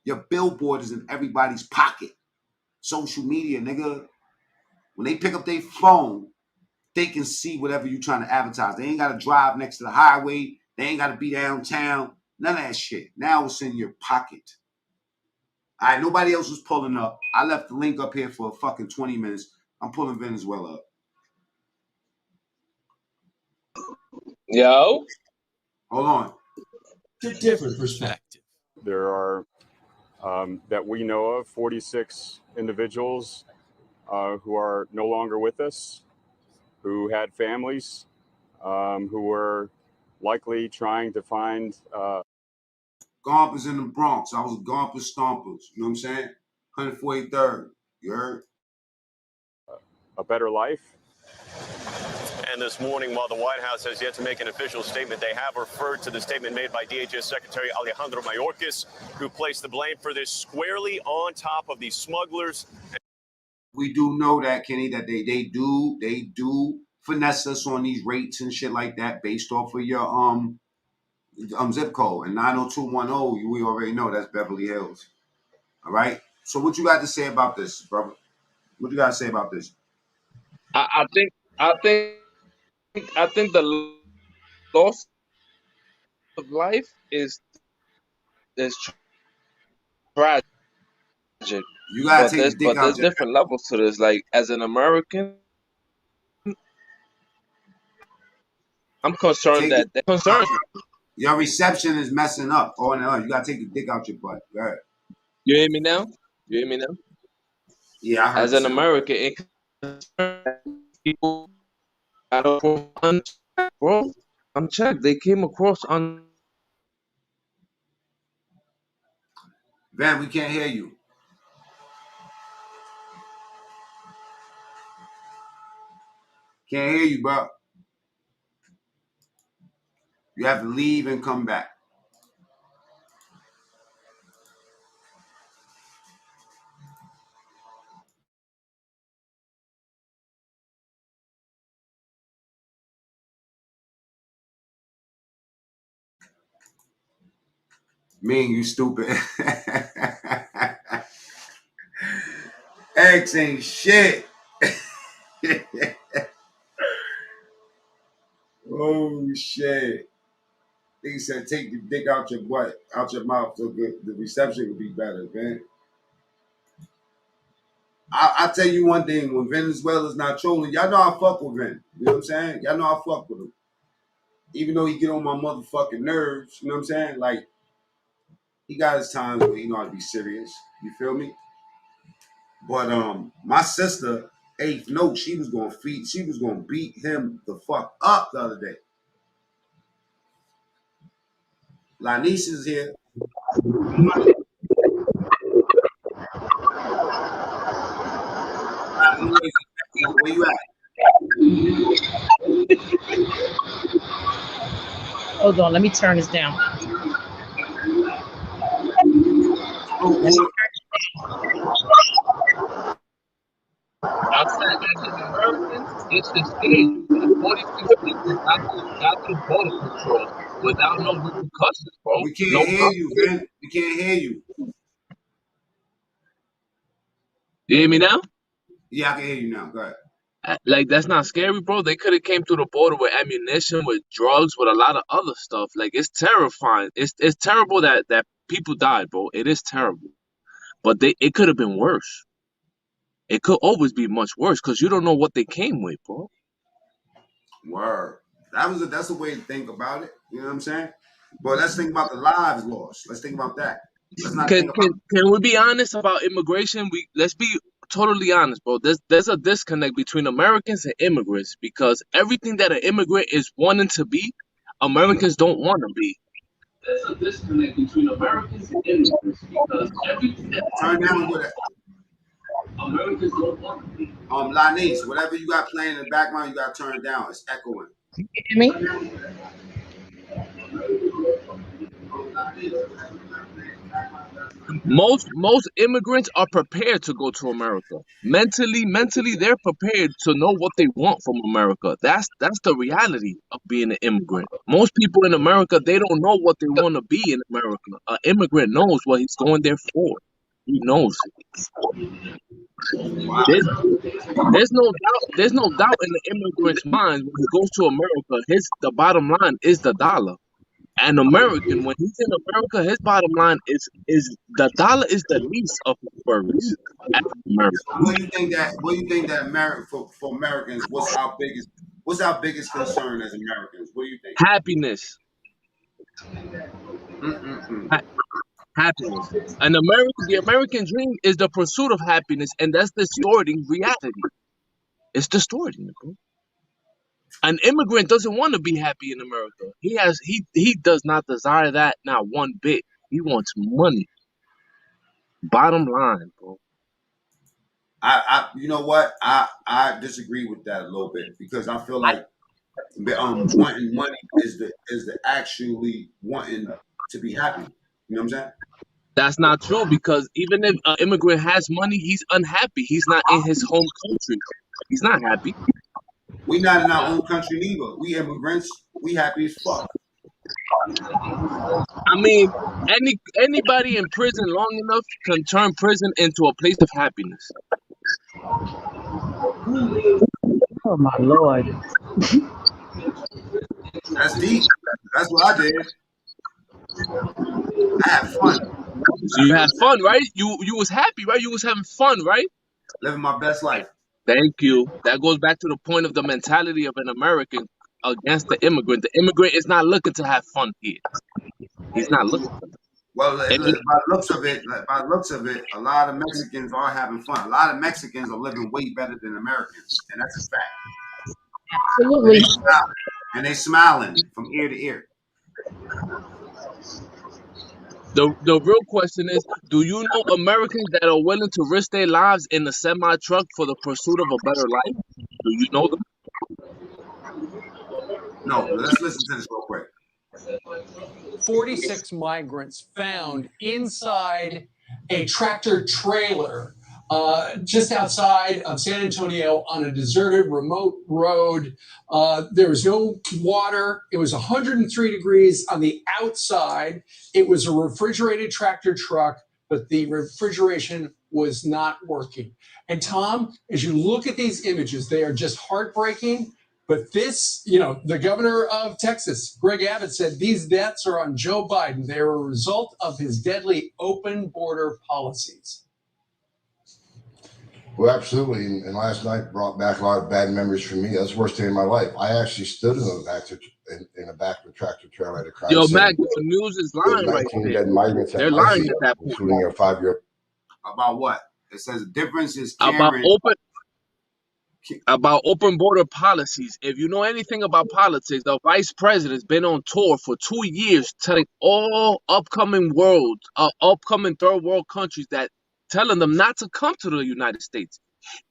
Your billboard is in everybody's pocket. Social media, nigga. When they pick up their phone, they can see whatever you're trying to advertise. They ain't got to drive next to the highway. They ain't got to be downtown. None of that shit. Now it's in your pocket. All right, nobody else was pulling up. I left the link up here for a fucking 20 minutes. I'm pulling Venezuela up. Yo. Hold on. A different perspective. There are, that we know of, 46 individuals who are no longer with us, who had families, who were likely trying to find Gompers in the Bronx. I was Gompers Stompers. You know what I'm saying? 143rd. You heard? a better life. And this morning, while the White House has yet to make an official statement, they have referred to the statement made by DHS Secretary Alejandro Mayorkas, who placed the blame for this squarely on top of the smugglers. We do know that, Kenny, that they do finesse us on these rates and shit like that based off of your zip code. And 90210, we already know that's Beverly Hills. All right? So what you got to say about this, brother? What you got to say about this? I think the loss of life is tragic, You got to take the dick but there's out your... different levels to this. Like as an American, I'm concerned that concerns me. Your reception is messing up. Oh, no, you got to take the dick out your butt. Go ahead. You hear me now? You hear me now? Yeah, I heard As the an sound. American, it concerns people. I don't unchecked, bro. Unchecked. They came across on. Van, we can't hear you. Can't hear you, bro. You have to leave and come back. Me and you stupid. X ain't shit. Oh, shit. He said, take the dick out your butt, out your mouth, so good. The reception will be better, man. I'll tell you one thing. When Venezuela's not trolling, y'all know I fuck with Ven. You know what I'm saying? Y'all know I fuck with him. Even though he get on my motherfucking nerves, you know what I'm saying? Like, he got his times where he know how to be serious. You feel me? But my sister, eighth note, she was gonna beat him the fuck up the other day. Lanice is here. Where you at? Hold on, let me turn this down. I said, as an American, it's the stage. 46 people got through border control without no repercussions, bro. We can't No hear problem. you, man. We can't hear you. You hear me now? Yeah, I can hear you now. Go ahead. Like that's not scary, bro. They could have came through the border with ammunition, with drugs, with a lot of other stuff. Like it's terrifying. It's terrible that people died, bro. It is terrible. But it could have been worse. It could always be much worse because you don't know what they came with, bro. Word. That's a way to think about it. You know what I'm saying? But let's think about the lives lost. Let's think about that. Let's not Can think about. can can we be honest about immigration? Let's be totally honest, bro. There's a disconnect between Americans and immigrants because everything that an immigrant is wanting to be, Americans don't want to be. There's a disconnect between Americans and immigrants because everything that Turn down with it. Americans don't want to be. Lanice, whatever you got playing in the background, you got to turn it down. It's echoing. You hear me? Most immigrants are prepared to go to America. Mentally, they're prepared to know what they want from America. That's the reality of being an immigrant. Most people in America, they don't know what they want to be in America. An immigrant knows what he's going there for. He knows it. Wow. There's no doubt in the immigrant's mind when he goes to America. The bottom line is the dollar. An American, when he's in America, his bottom line is the dollar is the least of his worries. As an American. What do you think that for Americans, what's our biggest concern as Americans? What do you think? Happiness. Happiness. The American dream is the pursuit of happiness, and that's distorting reality. It's distorting it, bro. An immigrant doesn't want to be happy in America. He does not desire that, not one bit. He wants money. Bottom line, bro. You know what? I disagree with that a little bit because I feel like wanting money is the actually wanting to be happy. You know what I'm saying? That's not true because even if an immigrant has money, he's unhappy. He's not in his home country. He's not happy. We not in our own country neither. We immigrants. We happy as fuck. I mean, anybody in prison long enough can turn prison into a place of happiness. Oh my Lord. That's deep. That's what I did. I had fun. So you had fun, right? You was happy, right? You was having fun, right? Living my best life. Thank you. That goes back to the point of the mentality of an American against the immigrant. The immigrant is not looking to have fun here. He's not looking for that. Well, by the looks of it, a lot of Mexicans are having fun. A lot of Mexicans are living way better than Americans, and that's a fact. Absolutely. And they smiling from ear to ear. The real question is, do you know Americans that are willing to risk their lives in a semi-truck for the pursuit of a better life? Do you know them? No, let's listen to this real quick. 46 migrants found inside a tractor trailer just outside of San Antonio on a deserted, remote road. There was no water. It was 103 degrees on the outside. It was a refrigerated tractor truck, but the refrigeration was not working. And Tom, as you look at these images, they are just heartbreaking. But this, the governor of Texas, Greg Abbott, said these deaths are on Joe Biden. They are a result of his deadly open border policies. Well, absolutely. And last night brought back a lot of bad memories for me. That's the worst day of my life. I actually stood in the back of the tractor trailer at a crime Yo, scene. Mac, the news is lying right 19 there. dead migrants. They're lying at that point. Including a 5-year-old. About what? It says the difference is Karen. About open border policies. If you know anything about politics, the vice president's been on tour for 2 years telling all upcoming third world countries telling them not to come to the United States.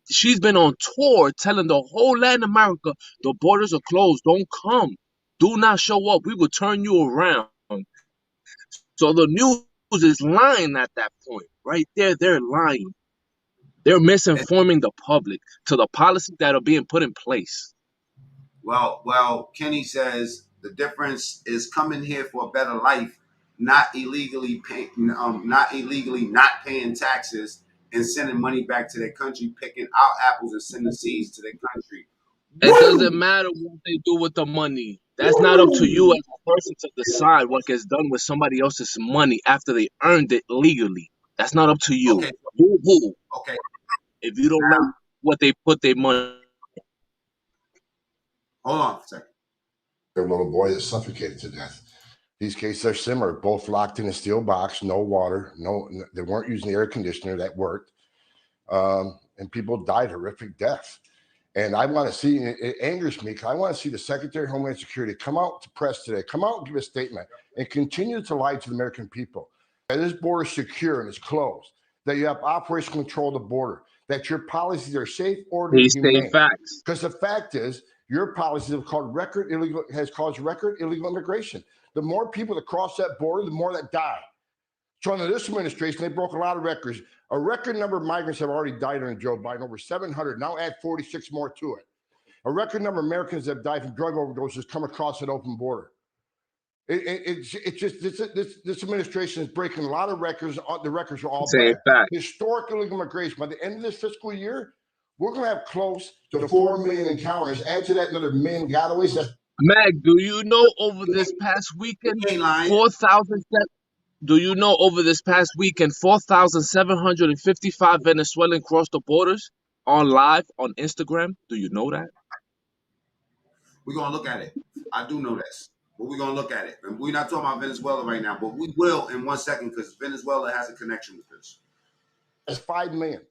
She's been on tour telling the whole Latin America, the borders are closed. Don't come. Do not show up. We will turn you around. So the news is lying at that point. Right there, they're lying. They're misinforming the public to the policies that are being put in place. Well, Kenny says the difference is coming here for a better life, not illegally not paying taxes and sending money back to their country, picking out apples and sending seeds to their country. It doesn't matter what they do with the money. That's not up to you as a person to decide what gets done with somebody else's money after they earned it legally. That's not up to you. Okay. Who? Okay. If you don't like what they put their money. Hold on a second. little boy that suffocated to death. These cases are similar, both locked in a steel box, no water, they weren't using the air conditioner that worked. And people died horrific deaths. And I want to see, it angers me, because I want to see the Secretary of Homeland Security come out to press today, come out and give a statement and continue to lie to the American people that this border is secure and it's closed, that you have operational control of the border, that your policies are safe, orderly, and humane. Facts. Because the fact is, your policies have caused record illegal immigration. The more people that cross that border, the more that die. So under this administration, they broke a lot of records. A record number of migrants have already died under Joe Biden, over 700. Now add 46 more to it. A record number of Americans that have died from drug overdoses come across that open border. This administration is breaking a lot of records. The records are all bad. Historic illegal immigration. By the end of this fiscal year, we're going to have close to the 4 million encounters. Add to that another million gotaways. Mag, do you know over this past weekend, 4,000? Do you know over this past weekend, 4,755 Venezuelans crossed the borders on live on Instagram? Do you know that? We're going to look at it. I do know this, but we're going to look at it. And we're not talking about Venezuela right now, but we will in 1 second, because Venezuela has a connection with this. That's 5 million.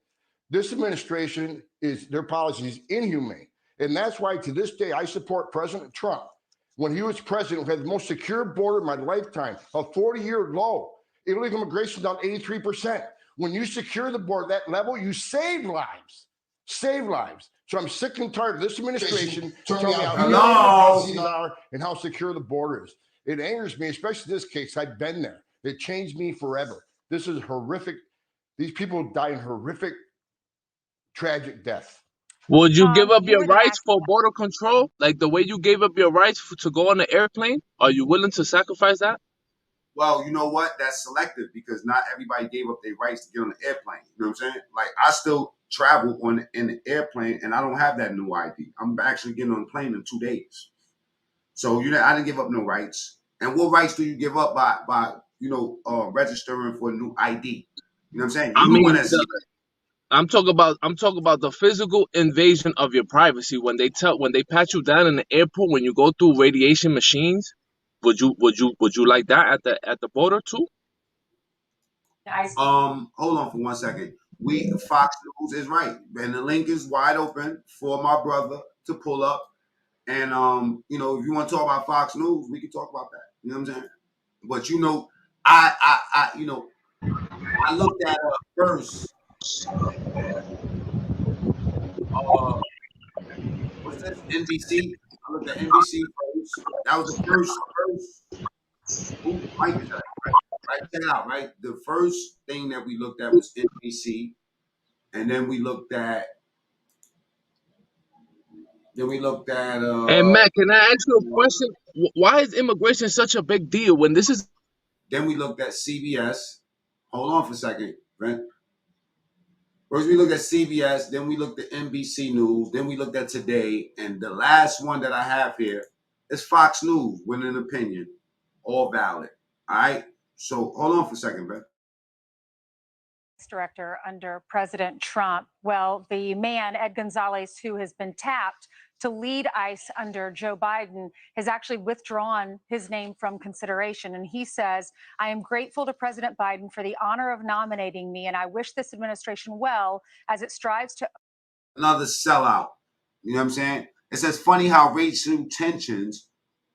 This administration their policy is inhumane. And that's why to this day, I support President Trump. When he was president, we had the most secure border in my lifetime, a 40-year low. Illegal immigration down 83%. When you secure the border at that level, you save lives. Save lives. So I'm sick and tired of this administration telling me how the policies are and how secure the border is. It angers me, especially this case. I've been there. It changed me forever. This is horrific. These people die in horrific, tragic death. Would you give up your rights for border control? Like the way you gave up your rights to go on an airplane? Are you willing to sacrifice that? Well, you know what? That's selective, because not everybody gave up their rights to get on the airplane. You know what I'm saying? Like, I still travel in the airplane, and I don't have that new ID. I'm actually getting on the plane in 2 days. So, I didn't give up no rights. And what rights do you give up by registering for a new ID? You know what I'm saying? I'm talking about the physical invasion of your privacy. When they pat you down in the airport, when you go through radiation machines, would you like that at the border too? Hold on for 1 second. Fox News is right, and the link is wide open for my brother to pull up. And if you want to talk about Fox News, we can talk about that. You know what I'm saying? But I looked at first. What's this? NBC. I looked at NBC first. That was the first. Ooh, Mike is right. Right, check it out. Right, the first thing that we looked at was NBC, and then we looked at. Hey Matt, can I ask you a question? Why is immigration such a big deal when this is? Then we looked at CBS. Hold on for a second, Brent. First we looked at CBS, then we looked at NBC News, then we looked at Today, and the last one that I have here is Fox News with an opinion, all valid. All right. So hold on for a second, Brent. Director under President Trump. Well, the man, Ed Gonzalez, who has been tapped to lead ICE under Joe Biden, has actually withdrawn his name from consideration. And he says, I am grateful to President Biden for the honor of nominating me, and I wish this administration well as it strives to. Another sellout. You know what I'm saying? It says, funny how racial tensions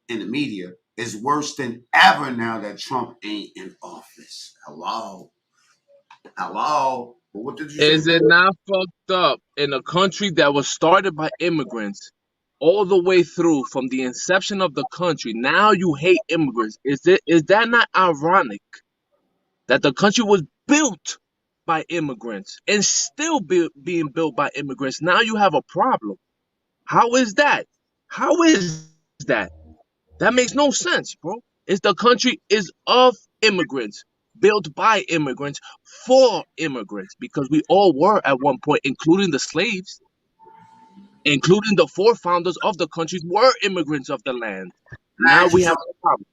in the media is worse than ever now that Trump ain't in office. Hello. But what did you say? Is it not fucked up in a country that was started by immigrants all the way through from the inception of the country? Now you hate immigrants. Is that not ironic that the country was built by immigrants and still being built by immigrants? Now you have a problem. How is that? That makes no sense, bro. The country is of immigrants, built by immigrants, for immigrants, because we all were at one point, including the slaves, including the forefounders of the countries, were immigrants of the land. Now we have a problem.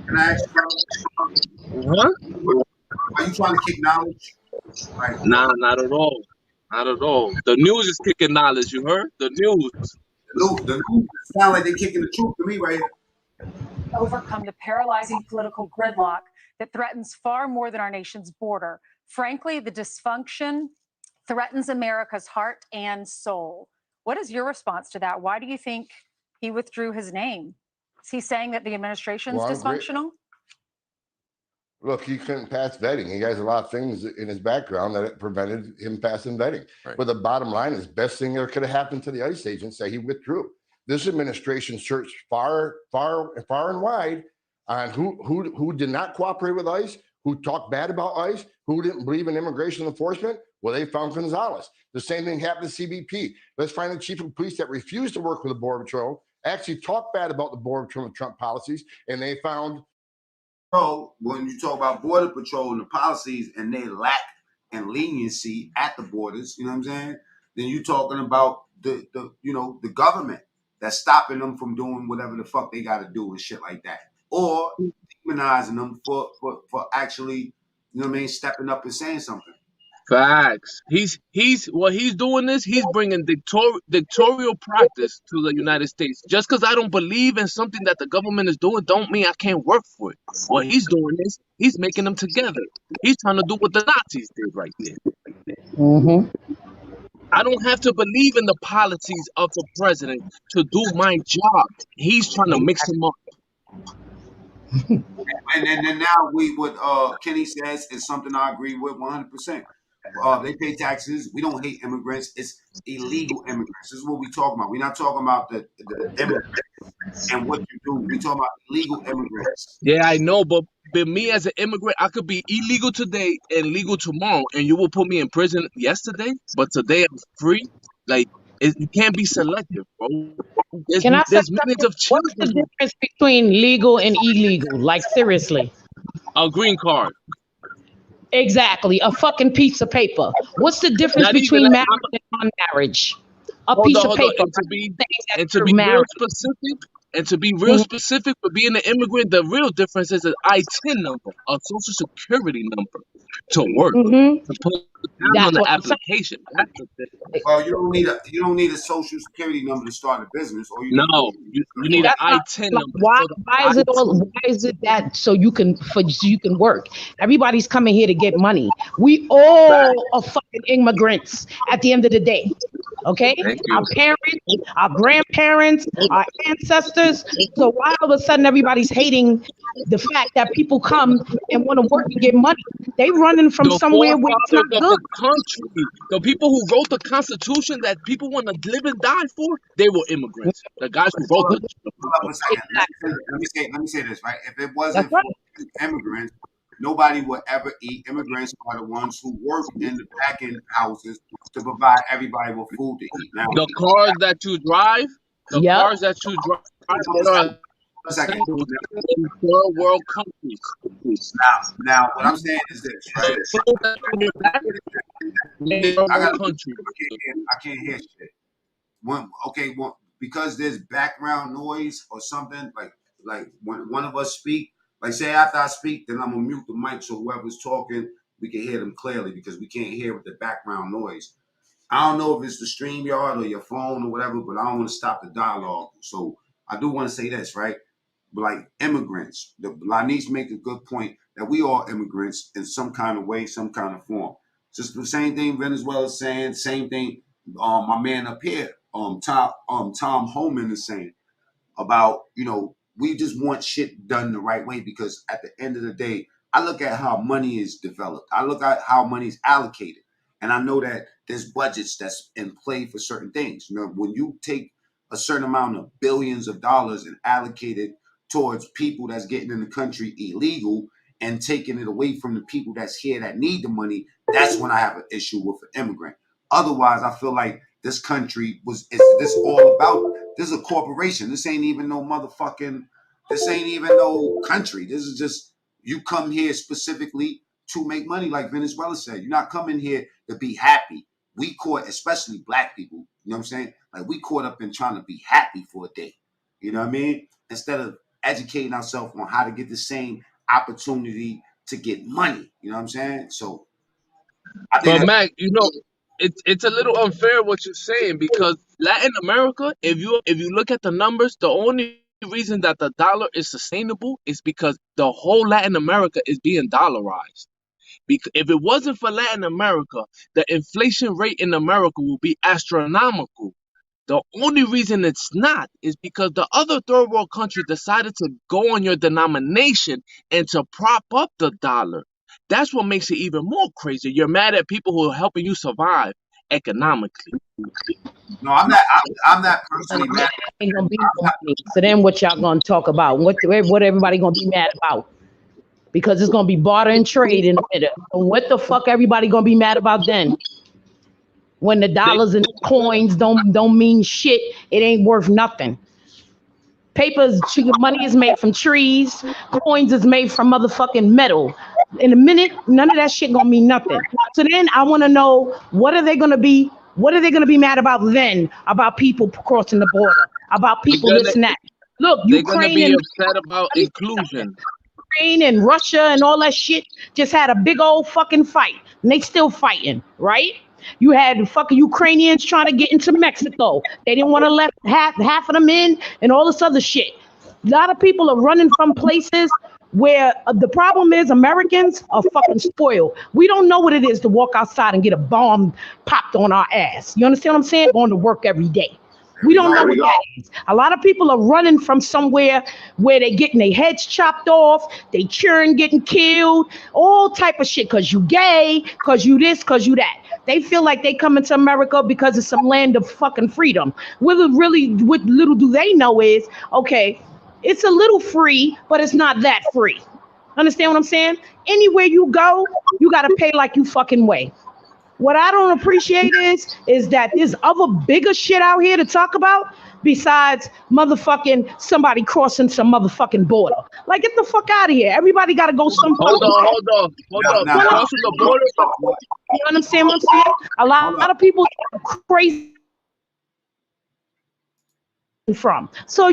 Can I ask you? Are you trying to kick knowledge? Nah, not at all. Not at all. The news is kicking knowledge, you heard? The news. The news sound like they're kicking the truth to me right here. Overcome the paralyzing political gridlock that threatens far more than our nation's border. Frankly, the dysfunction threatens America's heart and soul. What is your response to that? Why do you think he withdrew his name? Is he saying that the administration's dysfunctional? Look, he couldn't pass vetting. He has a lot of things in his background that prevented him passing vetting. Right. But the bottom line is, best thing that could have happened to the ICE agents that he withdrew. This administration searched far and wide on who did not cooperate with ICE, who talked bad about ICE, who didn't believe in immigration enforcement. Well, they found Gonzalez. The same thing happened to CBP. Let's find the chief of police that refused to work with the Border Patrol, actually talked bad about the Border Patrol and Trump policies, and they found. When you talk about Border Patrol and the policies and they lack in leniency at the borders, you know what I'm saying? Then you're talking about the government that's stopping them from doing whatever the fuck they got to do and shit like that, or demonizing them for actually, you know what I mean, stepping up and saying something. Facts. He's doing this. He's bringing dictatorial practice to the United States. Just because I don't believe in something that the government is doing, don't mean I can't work for it. What he's doing is he's making them together. He's trying to do what the Nazis did right there. Mm-hmm. I don't have to believe in the policies of the president to do my job. He's trying to mix them up. And then now what Kenny says is something I agree with 100%. They pay taxes. We don't hate immigrants. It's illegal immigrants. This is what we talking about. We're not talking about the immigrants and what you do. We're talking about illegal immigrants. Yeah, I know, but me as an immigrant, I could be illegal today and legal tomorrow, and you will put me in prison yesterday, but today I'm free. Like, you can't be selective, bro. There's millions of children. What's the difference between legal and illegal? Like, seriously. A green card. Exactly. A fucking piece of paper. What's the difference between marriage and non-marriage? A piece of paper. And to be real specific, And to be real specific, for being an immigrant, the real difference is an I-10 number, a social security number to work. To put down on the application. That's the difference. Well, you don't need a social security number to start a business, or you need an I-10 number. Why is it that so you can work? Everybody's coming here to get money. We all are fucking immigrants at the end of the day. Okay, our parents, our grandparents, our ancestors. So why all of a sudden everybody's hating the fact that people come and want to work and get money? They running from somewhere where it's not good. The people who wrote the Constitution that people want to live and die for, they were immigrants. The guys who wrote it. Let me say this, right? If it wasn't for immigrants, nobody would ever eat. Immigrants are the ones who work in the packing houses to provide everybody with food to eat. Now, the cars that you drive, cars that you drive, in third world countries. Now, what I'm saying is this, right? I can't hear shit. Because there's background noise or something, like when one of us speak, like say after I speak, then I'm gonna mute the mic so whoever's talking, we can hear them clearly because we can't hear with the background noise. I don't know if it's the StreamYard or your phone or whatever, but I don't want to stop the dialogue. So I do want to say this, right? Like immigrants, Lanice make a good point that we are immigrants in some kind of way, some kind of form. Just the same thing Venezuela's saying, same thing my man up here, Tom Homan is saying about, we just want shit done the right way because at the end of the day, I look at how money is developed. I look at how money is allocated. And I know that there's budgets that's in play for certain things. When you take a certain amount of billions of dollars and allocate it towards people that's getting in the country illegal and taking it away from the people that's here that need the money, that's when I have an issue with an immigrant. Otherwise, I feel like this country this is a corporation. This ain't even no country. This is just, you come here specifically to make money, like Venezuela said. You're not coming here to be happy. We caught, especially black people, you know what I'm saying? Like we caught up in trying to be happy for a day. You know what I mean? Instead of educating ourselves on how to get the same opportunity to get money. You know what I'm saying? So but Mac, it's a little unfair what you're saying, because Latin America, if you look at the numbers, the only reason that the dollar is sustainable is because the whole Latin America is being dollarized. Because if it wasn't for Latin America, the inflation rate in America will be astronomical. The only reason it's not is because the other third world countries decided to go on your denomination and to prop up the dollar. That's what makes it even more crazy. You're mad at people who are helping you survive economically. No, I'm not personally mad. Ain't gonna be no money. So then what y'all gonna talk about? What everybody gonna be mad about? Because it's gonna be barter and trade in a minute. And what the fuck everybody gonna be mad about then? When the dollars and coins don't mean shit, it ain't worth nothing. Money is made from trees. Coins is made from motherfucking metal. In a minute, none of that shit gonna mean nothing. So then I want to know what are they gonna be mad about then? About people crossing the border? About people this and that? Look, They're gonna Ukraine be and upset about inclusion. Ukraine and Russia and all that shit just had a big old fucking fight, and they still fighting, right? You had fucking Ukrainians trying to get into Mexico. They didn't want to let half of them in, and all this other shit. A lot of people are running from places where the problem is Americans are fucking spoiled. We don't know what it is to walk outside and get a bomb popped on our ass. You understand what I'm saying? Going to work every day. We don't know what that is. A lot of people are running from somewhere where they getting their heads chopped off, they children getting killed, all type of shit, because you gay, because you this, because you that. They feel like they coming to America because it's some land of fucking freedom. What little do they know is, okay, it's a little free, but it's not that free. Understand what I'm saying? Anywhere you go, you got to pay like you fucking weigh. What I don't appreciate is that there's other bigger shit out here to talk about besides motherfucking somebody crossing some motherfucking border. Like, get the fuck out of here. Everybody got to go some. Hold on. Crossing the border. You understand what I'm saying? A lot of people are crazy from. So,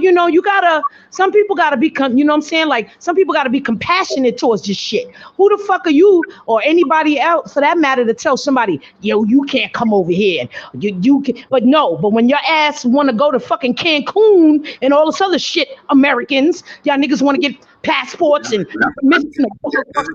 some people gotta be, you know what I'm saying? Like, some people gotta be compassionate towards this shit. Who the fuck are you or anybody else for that matter to tell somebody, yo, you can't come over here. You can, but when your ass wanna go to fucking Cancun and all this other shit, Americans, y'all niggas wanna get passports and missing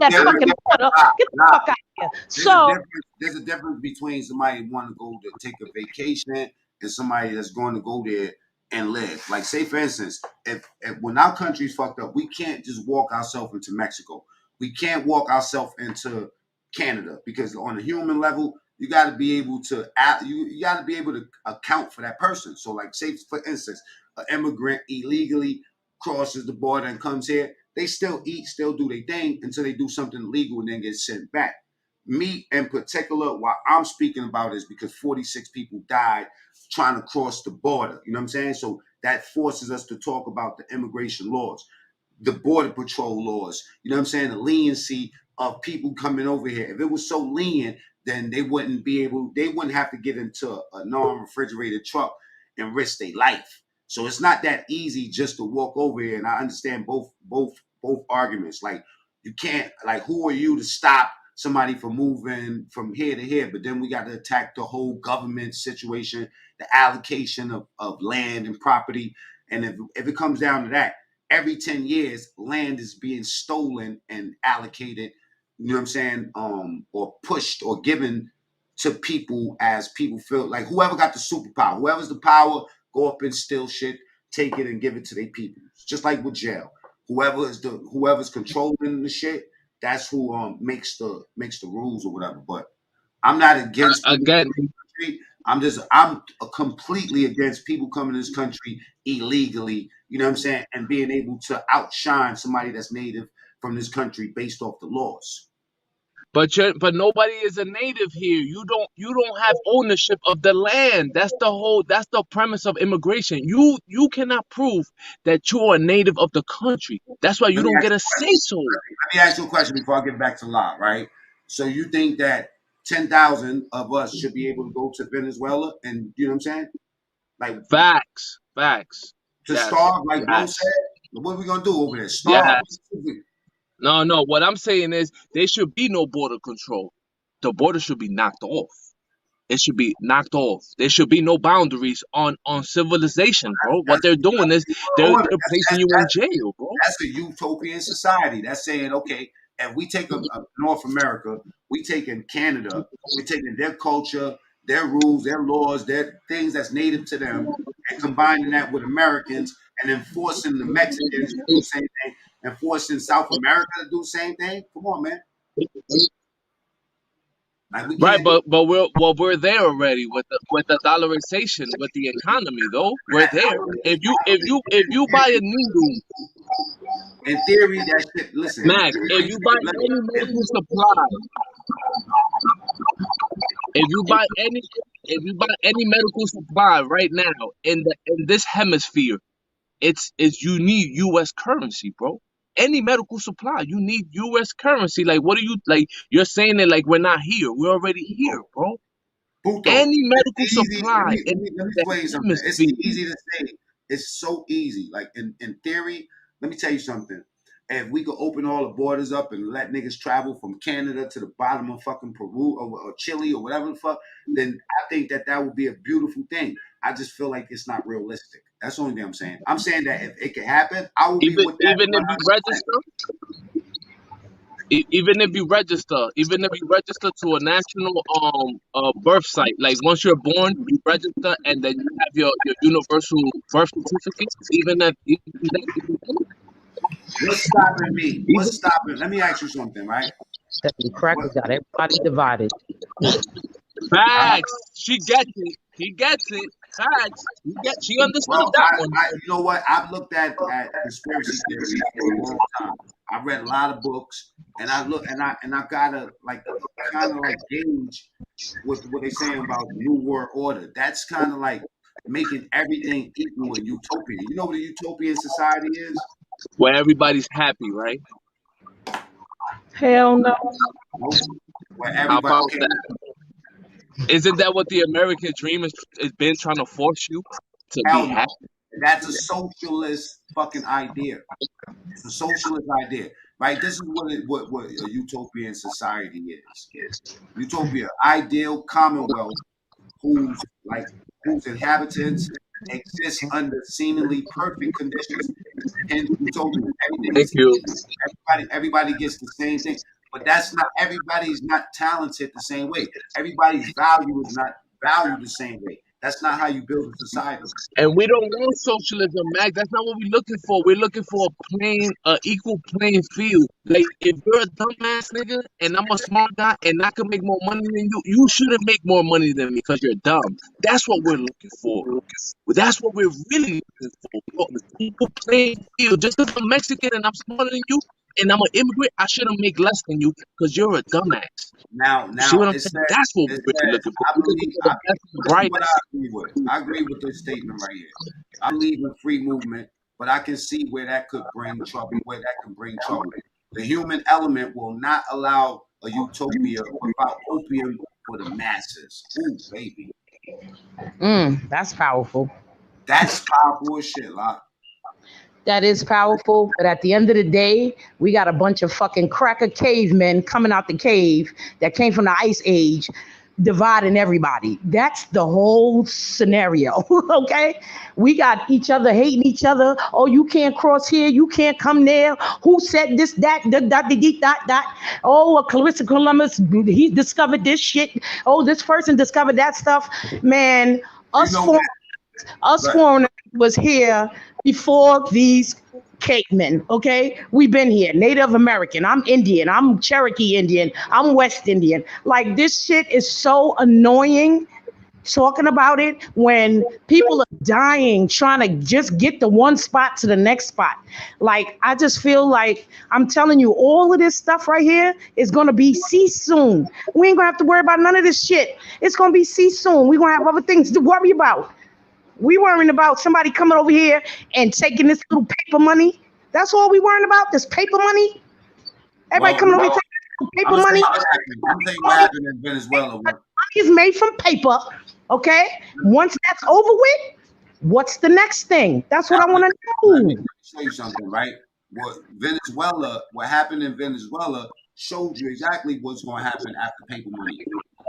that fucking water. Get the fuck out of here. There's a difference between somebody wanting to go to take a vacation and somebody that's going to go there and live. Like, say for instance, if when our country's fucked up, we can't just walk ourselves into Mexico. We can't walk ourselves into Canada, because on a human level, you got to be able to you got to be able to account for that person. So, like, say for instance, an immigrant illegally crosses the border and comes here, they still eat, still do their thing until they do something illegal and then get sent back. Me in particular, what I'm speaking about is because 46 people died trying to cross the border. You know what I'm saying? So that forces us to talk about the immigration laws, the border patrol laws. You know what I'm saying? The leniency of people coming over here. If it was so lenient, then they wouldn't have to get into a non-refrigerated truck and risk their life. So it's not that easy just to walk over here. And I understand both arguments. Like, you can't, like, who are you to stop somebody from moving from here to here? But then we got to attack the whole government situation, the allocation of land and property. And if it comes down to that, every 10 years, land is being stolen and allocated, you know what I'm saying, or pushed or given to people as people feel like whoever got the superpower, whoever's the power, go up and steal shit, take it and give it to their people. It's just like with jail. Whoever's controlling the shit, that's who makes the rules or whatever. But I'm not against Again, I'm completely against people coming to this country illegally, you know what I'm saying, and being able to outshine somebody that's native from this country based off the laws. but nobody is a native here. You don't have ownership of the land. That's the premise of immigration. You cannot prove that you're a native of the country. That's why you don't get a say so. Let me ask you a question before I get back to law, right? So you think that 10,000 of us should be able to go to Venezuela and, you know what I'm saying? Like, Facts. To Yes. starve, like Bro Yes. said? What are we going to do over there? Starve? Yes. No. What I'm saying is there should be no border control. The border should be knocked off. It should be knocked off. There should be no boundaries on civilization, bro. What they're doing is they're placing you in jail, bro. That's a utopian society. That's saying, okay, if we take a North America, we taking Canada, we're taking their culture, their rules, their laws, their things that's native to them, and combining that with Americans, and then forcing the Mexicans to do the same thing, and forcing South America to do the same thing. Come on, man. Like we Right, can't. but we're there already with the dollarization, with the economy though. We're there. If you buy a needle, In theory, that shit. Listen, Mac, if you buy any medical supply, if you buy any medical supply right now in this hemisphere, it's you need U.S. currency, bro. Any medical supply, you need U.S. currency. Like, what are you like? You're saying it like we're not here. We're already here, bro. Puto, Any medical it's easy. supply Let me explain you something. It's hemisphere. easy to say. It's so easy. Like in theory, let me tell you something. If we could open all the borders up and let niggas travel from Canada to the bottom of fucking Peru or Chile or whatever the fuck, then I think that would be a beautiful thing. I just feel like it's not realistic. That's the only thing I'm saying. I'm saying that if it can happen, I will be with that. Even if you register, even if you register to a national birth site, like once you're born, you register and then you have your universal birth certificate. Even that. What's stopping me? What's stopping? Let me ask you something, right? The crackers got everybody divided. Facts. She gets it. He gets it. Facts. She understood that one. You know what? I've looked at conspiracy theories for a long time. I've read a lot of books, and I gotta like kind of like gauge what they're saying about New World Order. That's kind of like making everything equal in Utopia. You know what a utopian society is? Where everybody's happy, right? Hell no. Where How everybody. about that? Isn't that what the American dream has been trying to force you to be happy? That's a socialist fucking idea. It's a socialist idea, right? This is what a utopian society is. Utopia, ideal commonwealth whose inhabitants exist under seemingly perfect conditions. And utopia, everybody gets the same thing. But that's not, everybody's not talented the same way. Everybody's value is not valued the same way. That's not how you build a society. And we don't want socialism, Mac. That's not what we're looking for. We're looking for equal playing field. Like, if you're a dumbass nigga and I'm a smart guy and I can make more money than you, you shouldn't make more money than me because you're dumb. That's what we're looking for. That's what we're really looking for. Equal playing field. Just because I'm Mexican and I'm smarter than you and I'm an immigrant, I shouldn't make less than you because you're a dumbass. Now, see what I'm saying? That's what we're really looking for. I agree with this statement right here. I believe in free movement, but I can see where that could bring trouble. The human element will not allow a utopia without opium for the masses. Ooh, baby. That's powerful. That's powerful as shit, Locke. That is powerful, but at the end of the day, we got a bunch of fucking cracker cavemen coming out the cave that came from the Ice Age, dividing everybody. That's the whole scenario, okay? We got each other hating each other. Oh, you can't cross here. You can't come there. Who said this, that. Oh, Clarissa Columbus, he discovered this shit. Oh, this person discovered that stuff. Man, foreigners was here before these cavemen, okay? We've been here. Native American. I'm Indian. I'm Cherokee Indian. I'm West Indian. Like, this shit is so annoying talking about it when people are dying trying to just get the one spot to the next spot. Like, I just feel like, I'm telling you, all of this stuff right here is going to be ceased soon. We ain't going to have to worry about none of this shit. It's going to be ceased soon. We're going to have other things to worry about. We worrying about somebody coming over here and taking this little paper money. That's all we worrying about, this paper money. Everybody coming over here taking paper money. I'm saying what happened in Venezuela. Money is made from paper, okay? Once that's over with, what's the next thing? That's what I want to know. Let me show you something, right? What happened in Venezuela showed you exactly what's going to happen after paper money.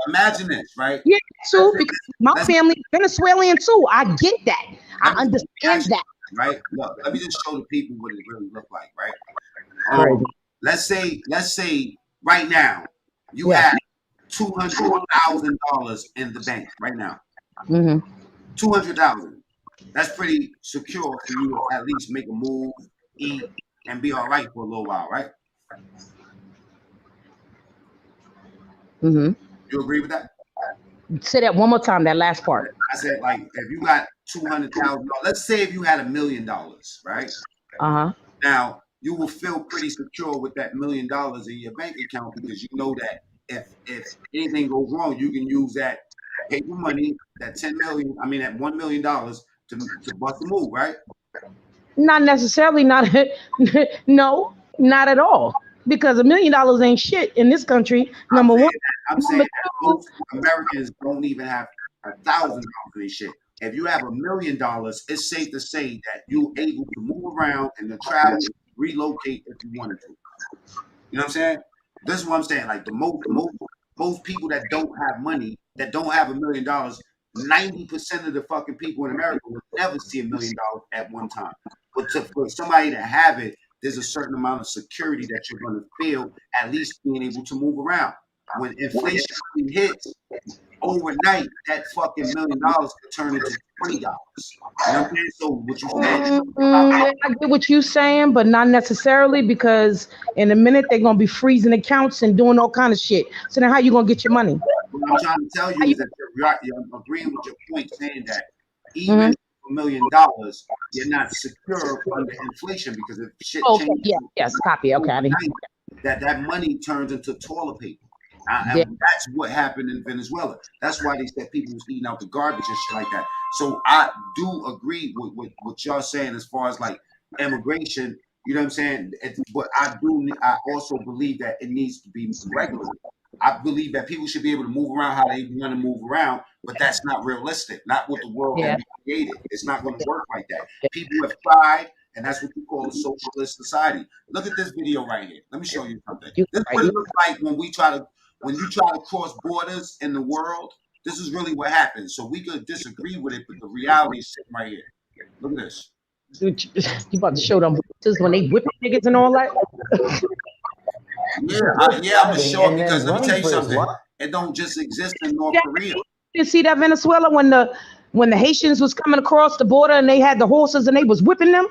imagine this, right? Yeah, too, because my family is Venezuelan too. I get that. I understand that. Right? Look, let me just show the people what it really look like, right? Crazy. Let's say right now you Yeah. have $200,000 in the bank right now. Mm-hmm. 200,000. That's pretty secure for you to at least make a move, eat, and be all right for a little while, right? Mm-hmm. You agree with that? Say that one more time, that last part. I said, like, if you got $200,000, let's say if you had $1 million, right? Uh-huh. Now you will feel pretty secure with that $1 million in your bank account because you know that if anything goes wrong, you can use that paper money, that $1 million to bust a move, right? Not necessarily, no, not at all. Because $1 million ain't shit in this country, number one. I'm saying that most Americans don't even have $1,000 in this shit. If you have $1 million, it's safe to say that you're able to move around and to travel, relocate if you wanted to. You know what I'm saying? This is what I'm saying. Like the most people that don't have money, that don't have $1 million, 90% of the fucking people in America will never see $1 million at one time. But for somebody to have it, there's a certain amount of security that you're going to feel, at least being able to move around. When inflation hits, overnight, that fucking $1 million could turn into $20. You know what I'm saying? So what you saying? I get what you're saying, but not necessarily, because in a minute they're gonna be freezing accounts and doing all kind of shit. So then how you gonna get your money? What I'm trying to tell you is that you're agreeing with your point, saying that even $1 million, you're not secure under inflation because if shit changes, yes, copy. Okay, I didn't. that money turns into toilet paper. And that's what happened in Venezuela. That's why they said people was eating out the garbage and shit like that. So I do agree with what y'all saying as far as like immigration. You know what I'm saying? But I also believe that it needs to be regulated. I believe that people should be able to move around how they want to move around, but that's not realistic. Not what the world has created. It's not going to work like that. People have tried, and that's what you call a socialist society. Look at this video right here. Let me show you something. This is what it looks like when you try to cross borders in the world. This is really what happens. So we could disagree with it, but the reality is sitting right here. Look at this. You about to show them when they whipping niggas and all that? I'm sure, because let me tell you something. It don't just exist in North Korea. You see that Venezuela when the Haitians was coming across the border and they had the horses and they was whipping them?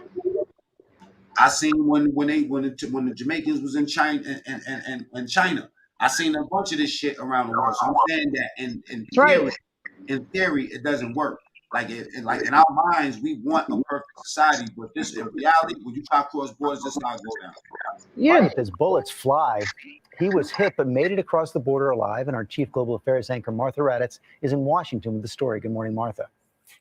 I seen when the Jamaicans was in China and China. I seen a bunch of this shit around the world. So I'm saying that in theory, it doesn't work. Like in our minds, we want a perfect society, but this in reality, when you try to cross borders, this is how it go down. Yeah, as bullets fly. He was hit, but made it across the border alive. And our chief global affairs anchor, Martha Raddatz, is in Washington with the story. Good morning, Martha.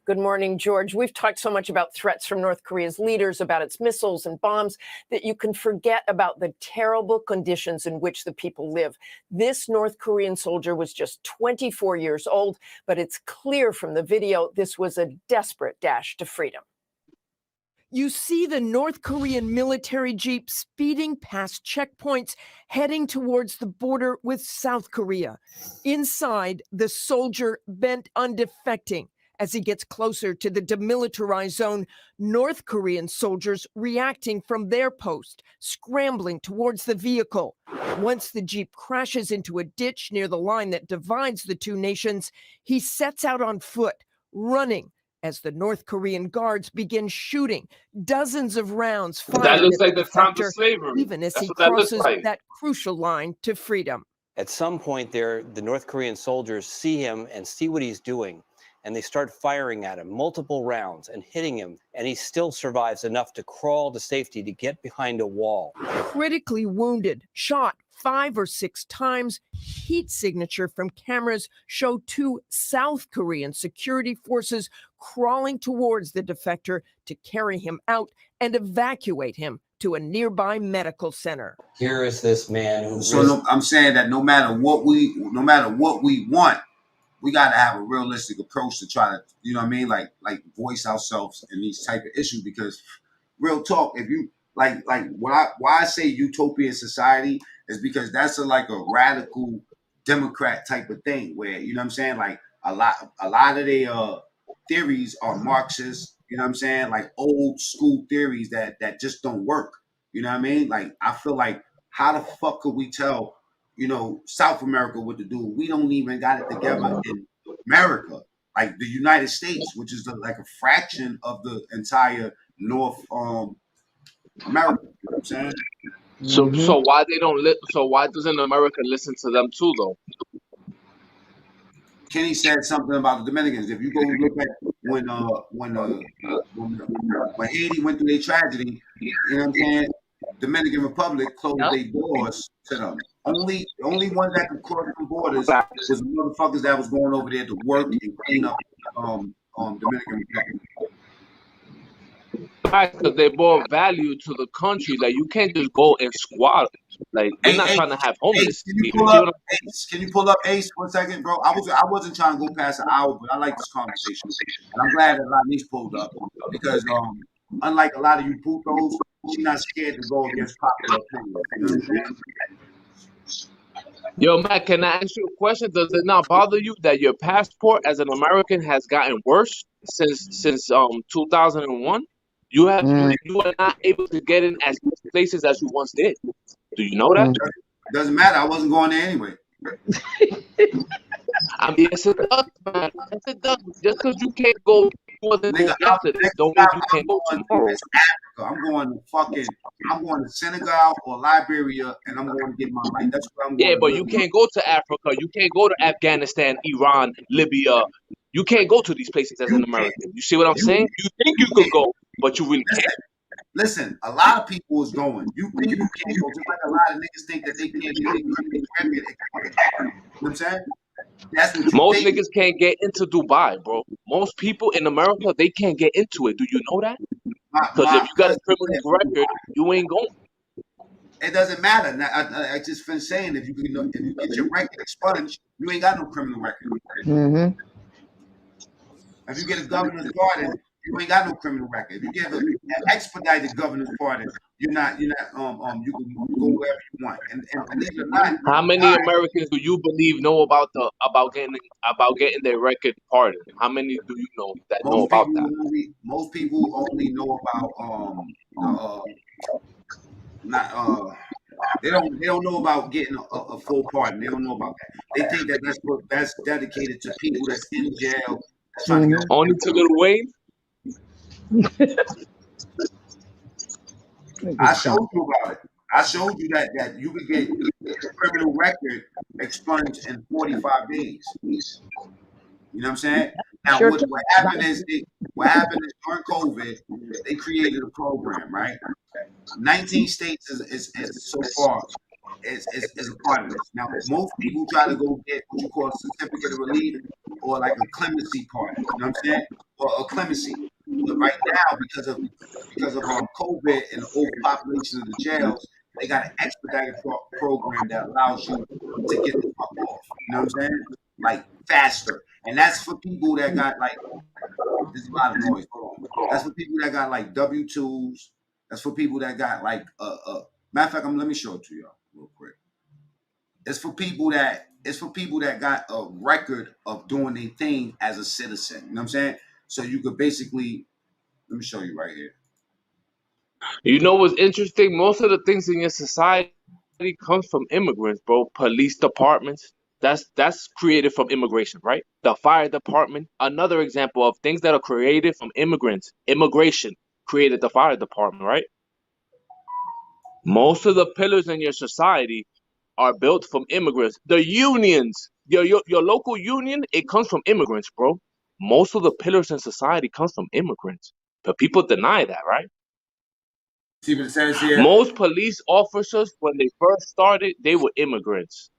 Good morning, George. We've talked so much about threats from North Korea's leaders, about its missiles and bombs, that you can forget about the terrible conditions in which the people live. This North Korean soldier was just 24 years old, but it's clear from the video this was a desperate dash to freedom. You see the North Korean military jeep speeding past checkpoints, heading towards the border with South Korea. Inside, the soldier bent on defecting. As he gets closer to the demilitarized zone, North Korean soldiers reacting from their post, scrambling towards the vehicle. Once the jeep crashes into a ditch near the line that divides the two nations, he sets out on foot, running, as the North Korean guards begin shooting, dozens of rounds fired That looks at like the time of defector, slavery. even as That's he what that looks crosses like. that crucial line to freedom. At some point there, the North Korean soldiers see him and see what he's doing, and they start firing at him multiple rounds and hitting him, and he still survives enough to crawl to safety to get behind a wall. Critically wounded, shot 5 or 6 times. Heat signature from cameras show 2 South Korean security forces crawling towards the defector to carry him out and evacuate him to a nearby medical center. Here is this man who. I'm saying that no matter what we want, we got to have a realistic approach to try to, you know what I mean, like voice ourselves in these type of issues. Because real talk, if you like why I say utopian society is because that's a radical Democrat type of thing, where you know what I'm saying, like a lot of their theories are Marxist. You know what I'm saying, like old school theories that just don't work. You know what I mean? Like I feel like how the fuck could we tell, South America what to do? We don't even got it together in America, like the United States, which is like a fraction of the entire North America. You know what I'm saying? So why they don't so why doesn't America listen to them too though? Kenny said something about the Dominicans. If you go look at when Haiti went through their tragedy, you know what I'm saying? Dominican Republic closed their doors to them. The only ones that could cross the borders was the motherfuckers that was going over there to work and clean up Dominican Republic. Because they brought value to the country. Like you can't just go and squat. Like we're not trying to have homeless here. You see what I'm Ace, can you pull up Ace for a second, bro? I wasn't trying to go past an hour, but I like this conversation, and I'm glad that Lanice pulled up because unlike a lot of you putos, she's not scared to go against popular opinion. You know what I'm saying? Yo, Matt, can I ask you a question? Does it not bother you that your passport as an American has gotten worse since 2001? You are not able to get in as many places as you once did. Do you know that? Doesn't matter. I wasn't going there anyway. I mean, yes, it does, man. Yes, it does. Just because you can't go yesterday, don't mean you can't go tomorrow. I'm going to Senegal or Liberia, and I'm going to get my life. That's what I'm going Yeah, to but do. you can't go to Africa. You can't go to Afghanistan, Iran, Libya. You can't go to these places as an American. You see what I'm saying? You think you could go, but you really can't. Listen, a lot of people is going. You think you can't go, just like a lot of niggas think that they can't get their criminal record. You know what I'm saying? That's what you Most think. niggas can't get into Dubai, bro. Most people in America, they can't get into it. Do you know that? Because if you got a criminal record, you ain't going. It doesn't matter. Now, I just finished saying if you get your record expunged, you ain't got no criminal record. Mm-hmm. If you get a governor's pardon, you ain't got no criminal record. If you get an expedited governor's pardon, you can go wherever you want. And believe it or not, How many Americans do you believe know about getting their record pardoned? How many do you know that know about that? Most people only know about they don't know about getting a full pardon. They don't know about that. They think that that's dedicated to people that's in jail. That's trying to get only to Lil Wayne. I showed you about it. I showed you that you could get a criminal record expunged in 45 days. You know what I'm saying? Now, what happened is during COVID, they created a program, right? 19 states is so far is a part of this. Now, most people try to go get what you call a certificate of relief or like a clemency pardon. You know what I'm saying? Or a clemency. But right now, because of COVID and the overpopulation of the jails, they got an expedited program that allows you to get the fuck off. You know what I'm saying? Like faster. And that's for people that got like, there's a lot of noise. Hold on. That's for people that got like W-2s. That's for people that got like matter of fact, let me show it to y'all real quick. It's for people that got a record of doing their thing as a citizen. You know what I'm saying? So you could basically, let me show you right here. You know what's interesting? Most of the things in your society comes from immigrants, bro. Police departments, that's created from immigration, right? The fire department, another example of things that are created from immigrants. Immigration created the fire department, right? Most of the pillars in your society are built from immigrants. The unions, your local union, it comes from immigrants, bro. Most of the pillars in society comes from immigrants, but people deny that, right? See what it says here? Most police officers, when they first started, they were immigrants.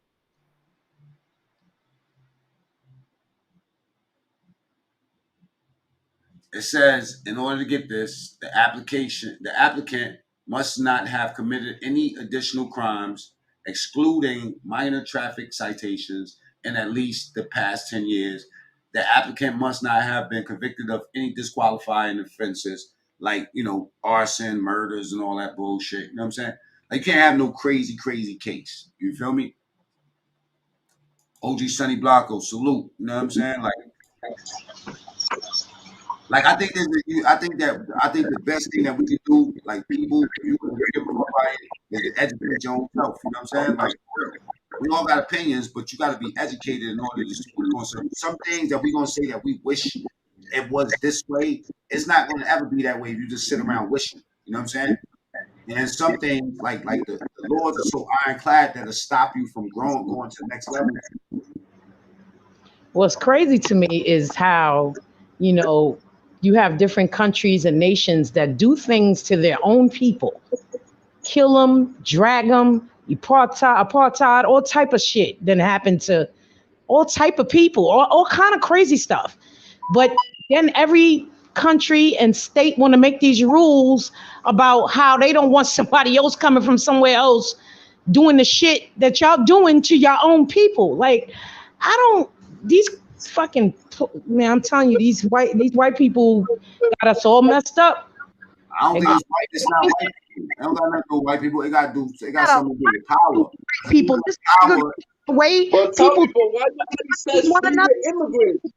It says, in order to get this, the applicant must not have committed any additional crimes, excluding minor traffic citations, in at least the past 10 years. The applicant must not have been convicted of any disqualifying offenses, like, arson, murders, and all that bullshit. You know what I'm saying? Like, you can't have no crazy case. You feel me? OG Sonny Blanco, salute. You know what I'm saying? Like I think I think the best thing that we can do, like people, you can read about it, is to educate your own self. You know what I'm saying? Like we all got opinions, but you got to be educated in order to speak on some things that we're gonna say that we wish it was this way. It's not gonna ever be that way if you just sit around wishing. You know what I'm saying? And some things like the laws are so ironclad that'll stop you from going to the next level. What's crazy to me is how, you know, you have different countries and nations that do things to their own people, kill them, drag them, apartheid, all type of shit that happened to all type of people, all kind of crazy stuff. But then every country and state want to make these rules about how they don't want somebody else coming from somewhere else doing the shit that y'all doing to your own people. Like, these fucking, man, I'm telling you, these white people got us all messed up. I don't think it's white. It's not white people. It don't got nothing to do with white people. It got something to do with power. People, this way But tell me, but why nobody says free the immigrants?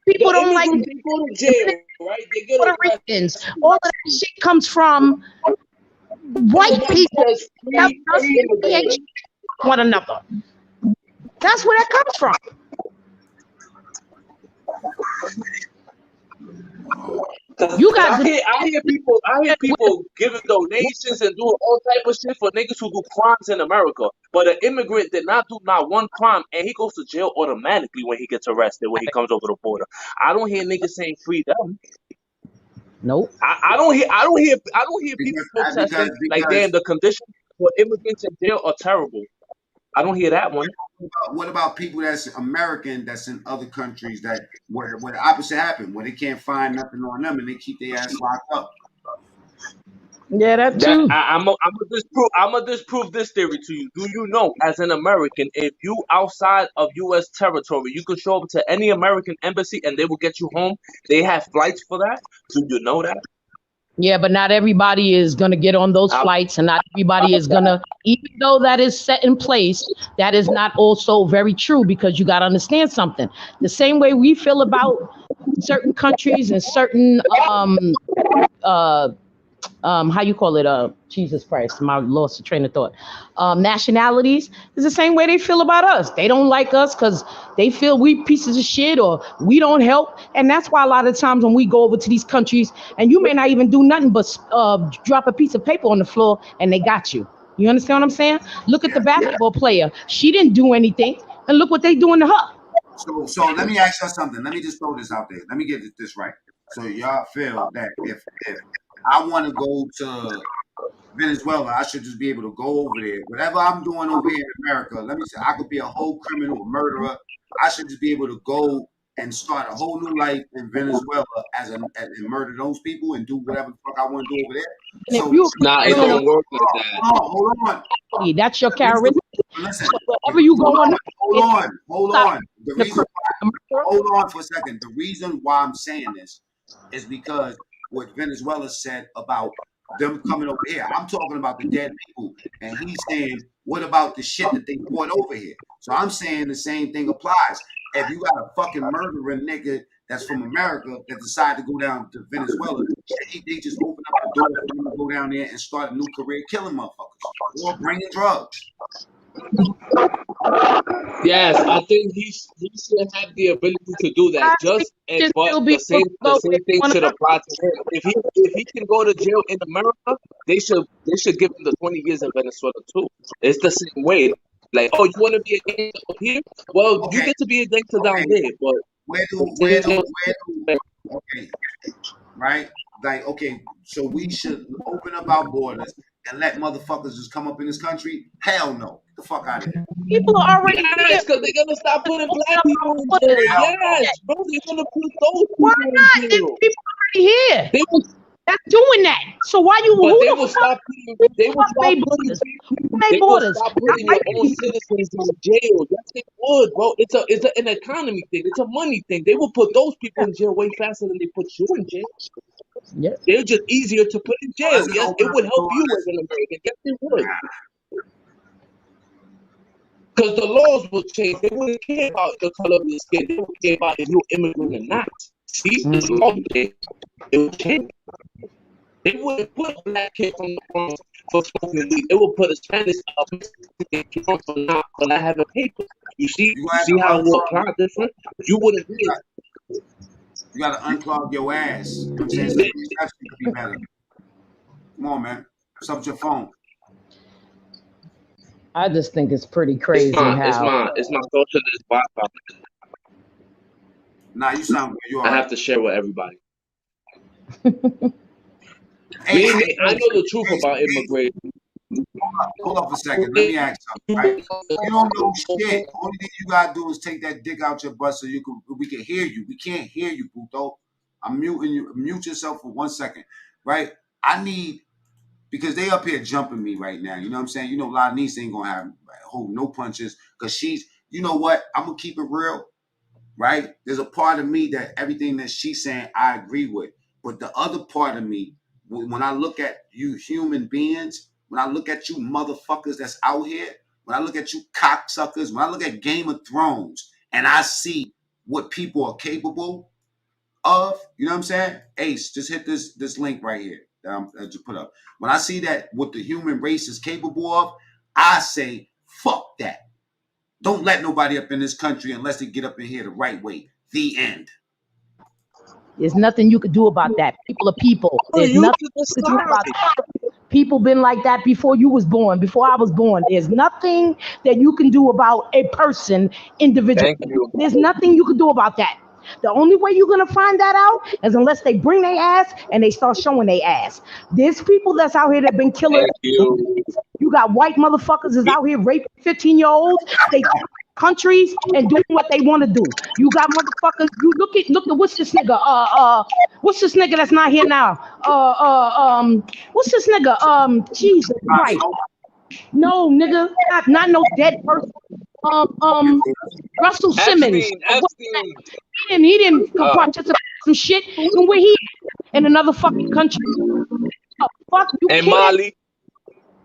People The don't like immigrants, they go to jail, right? They get Puerto Ricans. All of that shit comes from white people. They hate one another. That's where that comes from. You got. I hear people giving donations and doing all type of shit for niggas who do crimes in America. But an immigrant did not do not one crime, and he goes to jail automatically when he gets arrested when he comes over the border. I don't hear niggas saying free them. Nope. I don't hear people protesting like, damn, the conditions for immigrants in jail are terrible. I don't hear that one. What about people that's American that's in other countries that where the opposite happened, where they can't find nothing on them and they keep their ass locked up? Yeah, that too. I'm gonna disprove this theory to you. Do you know, as an American, if you outside of U.S. territory, you could show up to any American embassy and they will get you home? They have flights for that. Do you know that? Yeah, but not everybody is going to get on those flights, and not everybody is going to, even though that is set in place, that is not also very true, because you got to understand something. The same way we feel about certain countries and certain, how you call it? Jesus Christ, I lost the train of thought. Nationalities is the same way they feel about us. They don't like us because they feel we pieces of shit or we don't help. And that's why a lot of times when we go over to these countries, and you may not even do nothing but drop a piece of paper on the floor and they got you. You understand what I'm saying? Look at the basketball player. She didn't do anything, and look what they doing to her. So let me ask y'all something. Let me just throw this out there. Let me get this right. So y'all feel that if I want to go to Venezuela, I should just be able to go over there. Whatever I'm doing over here in America, let me say, I could be a whole criminal, a murderer. I should just be able to go and start a whole new life in Venezuela and murder those people and do whatever the fuck I want to do over there. So, it don't work like that. Hold on. That's your characteristic. Listen, so wherever you go on. Hold on. The reason why, hold on for a second. The reason why I'm saying this is because what Venezuela said about them coming over here. I'm talking about the dead people, and he's saying, what about the shit that they brought over here? So I'm saying the same thing applies. If you got a fucking murdering nigga that's from America that decide to go down to Venezuela, they just open up the door for them to go down there and start a new career killing motherfuckers or bringing drugs. Yes, I think he should have the ability to do that. But the same thing should apply to him. If he can go to jail in America, they should give him the 20 years in Venezuela too. It's the same way. Like, oh, you want to be a gangster up here? Well, you get to be a gangster down there. But where do okay, right? Like, okay, so we should open up our borders and let motherfuckers just come up in this country? Hell no. Get the fuck out of here. People are already yes, because they're gonna stop putting black people in jail. Yes, bro, they're gonna put those people why not? in jail. People already here. They will, that's doing that. So why you? But they will stop putting. They will stop putting. They will stop putting your own citizens in jail. Yes, they would, bro. It's an economy thing. It's a money thing. They will put those people in jail way faster than they put you in jail. Yeah. They're just easier to put in jail. Yes, it would help you as an American. Yes, it would. Because the laws will change. They wouldn't care about the color of your skin. They would care about if you're immigrant or not. See, the law change. It would change. They wouldn't put a black kid from the Bronx for smoking weed. They would put a Spanish Mexican kid for not having paper. You see how it will apply different? You wouldn't be. You gotta unclog your ass. You know what I'm saying? So the reception could be better. Come on, man. What's up with your phone? I just think it's pretty crazy It's how my socialist Wi-Fi. Nah, you sound good. You all I right. have to share with everybody. I know the truth about immigration. Hold up a second. Let me ask something, right? You don't know shit. The only thing you gotta do is take that dick out your butt so we can hear you. We can't hear you, puto. I'm muting you. Mute yourself for 1 second, right? I need, because they up here jumping me right now. You know what I'm saying? You know, Lanice ain't gonna hold no punches because she's, you know what? I'm gonna keep it real, right? There's a part of me that everything that she's saying I agree with, but the other part of me, when I look at you human beings, when I look at you motherfuckers that's out here, when I look at you cocksuckers, when I look at Game of Thrones and I see what people are capable of, you know what I'm saying? Ace, just hit this link right here that I just put up. When I see that what the human race is capable of, I say, fuck that. Don't let nobody up in this country unless they get up in here the right way. The end. there's nothing you could do about that. People are people. There's nothing you could do about that. People been like that before you was born, before I was born. There's nothing that you can do about a person individually. There's nothing you can do about that. The only way you're gonna find that out is unless they bring their ass and they start showing their ass. There's people that's out here that been killing. You got white motherfuckers that's out here raping 15-year-olds. They countries and doing what they want to do. You got motherfuckers. You look at what's this nigga? What's this nigga that's not here now? What's this nigga? Jesus Christ. No, nigga, not no dead person. Russell Simmons. He didn't participate in some shit. And where he in another fucking country? Fuck you. And Mali.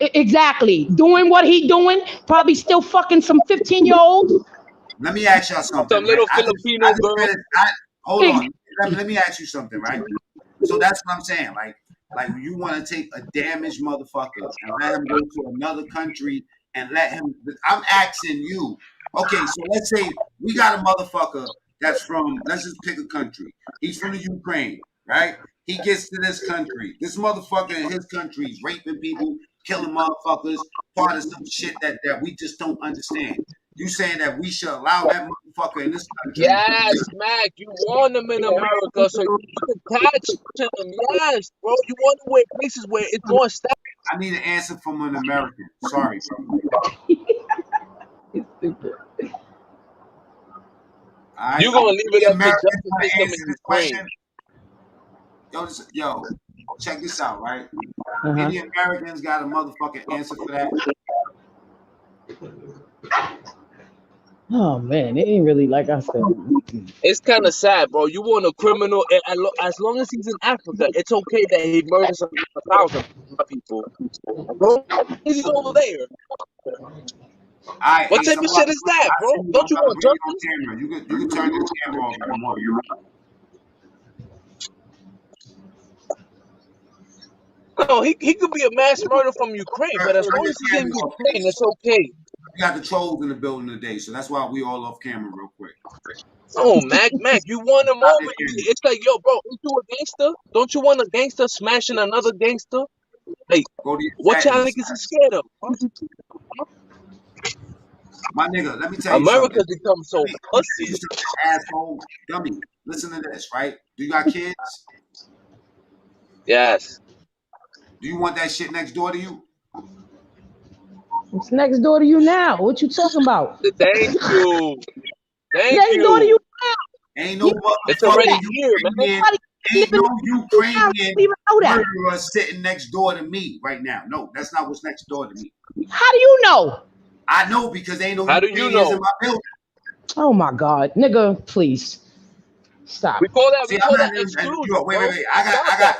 Exactly. Doing what he doing. Probably still fucking some 15-year-olds. Let me ask y'all something. Some little Filipino girl. Hold on. Let me ask you something, right? So that's what I'm saying. Like you want to take a damaged motherfucker and let him go to another country and let him. I'm asking you. Okay, so let's say we got a motherfucker that's from, let's just pick a country. He's from the Ukraine, right? He gets to this country. This motherfucker in his country is raping people, killing motherfuckers, part of some shit that we just don't understand. You saying that we should allow that motherfucker in this country? Yes, Mac, you want them in America, so you can attach to them. Yes, bro, you want them in places where it's more stable. I need an answer from an American. Sorry, bro. You're gonna leave it up to Americans justice answer system in this Ukraine. question. Yo, check this out, right? Any Americans got a motherfucking answer for that? Oh man, it ain't really like I said. It's kind of sad, bro. You want a criminal, as long as he's in Africa, it's okay that he murders 1,000 people. Bro, he's over there. What type of shit is that, bro? Don't you want justice? You can turn your camera off if you want. No, he could be a mass murder from Ukraine, but as long as he's in Ukraine, it's okay. We got the trolls in the building today, so that's why we all off camera real quick. Oh, Mac, you want him over? It's like, yo, bro, ain't you a gangster? Don't you want a gangster smashing another gangster? Like, what y'all niggas is scared of? My nigga, let me tell you America's something. become so pussy. Asshole, dummy. Listen to this, right? Do you got kids? Yes. Do you want that shit next door to you? It's next door to you now. What you talking about? Thank you. Next door to you now. Ain't no It's already here, man. Ain't no Ukrainian murderer sitting next door to me right now. No, that's not what's next door to me. How do you know? I know because ain't no How do you Ukrainians know? in my building. Oh my God, nigga, please stop. We call that See, exclusion. Wait. I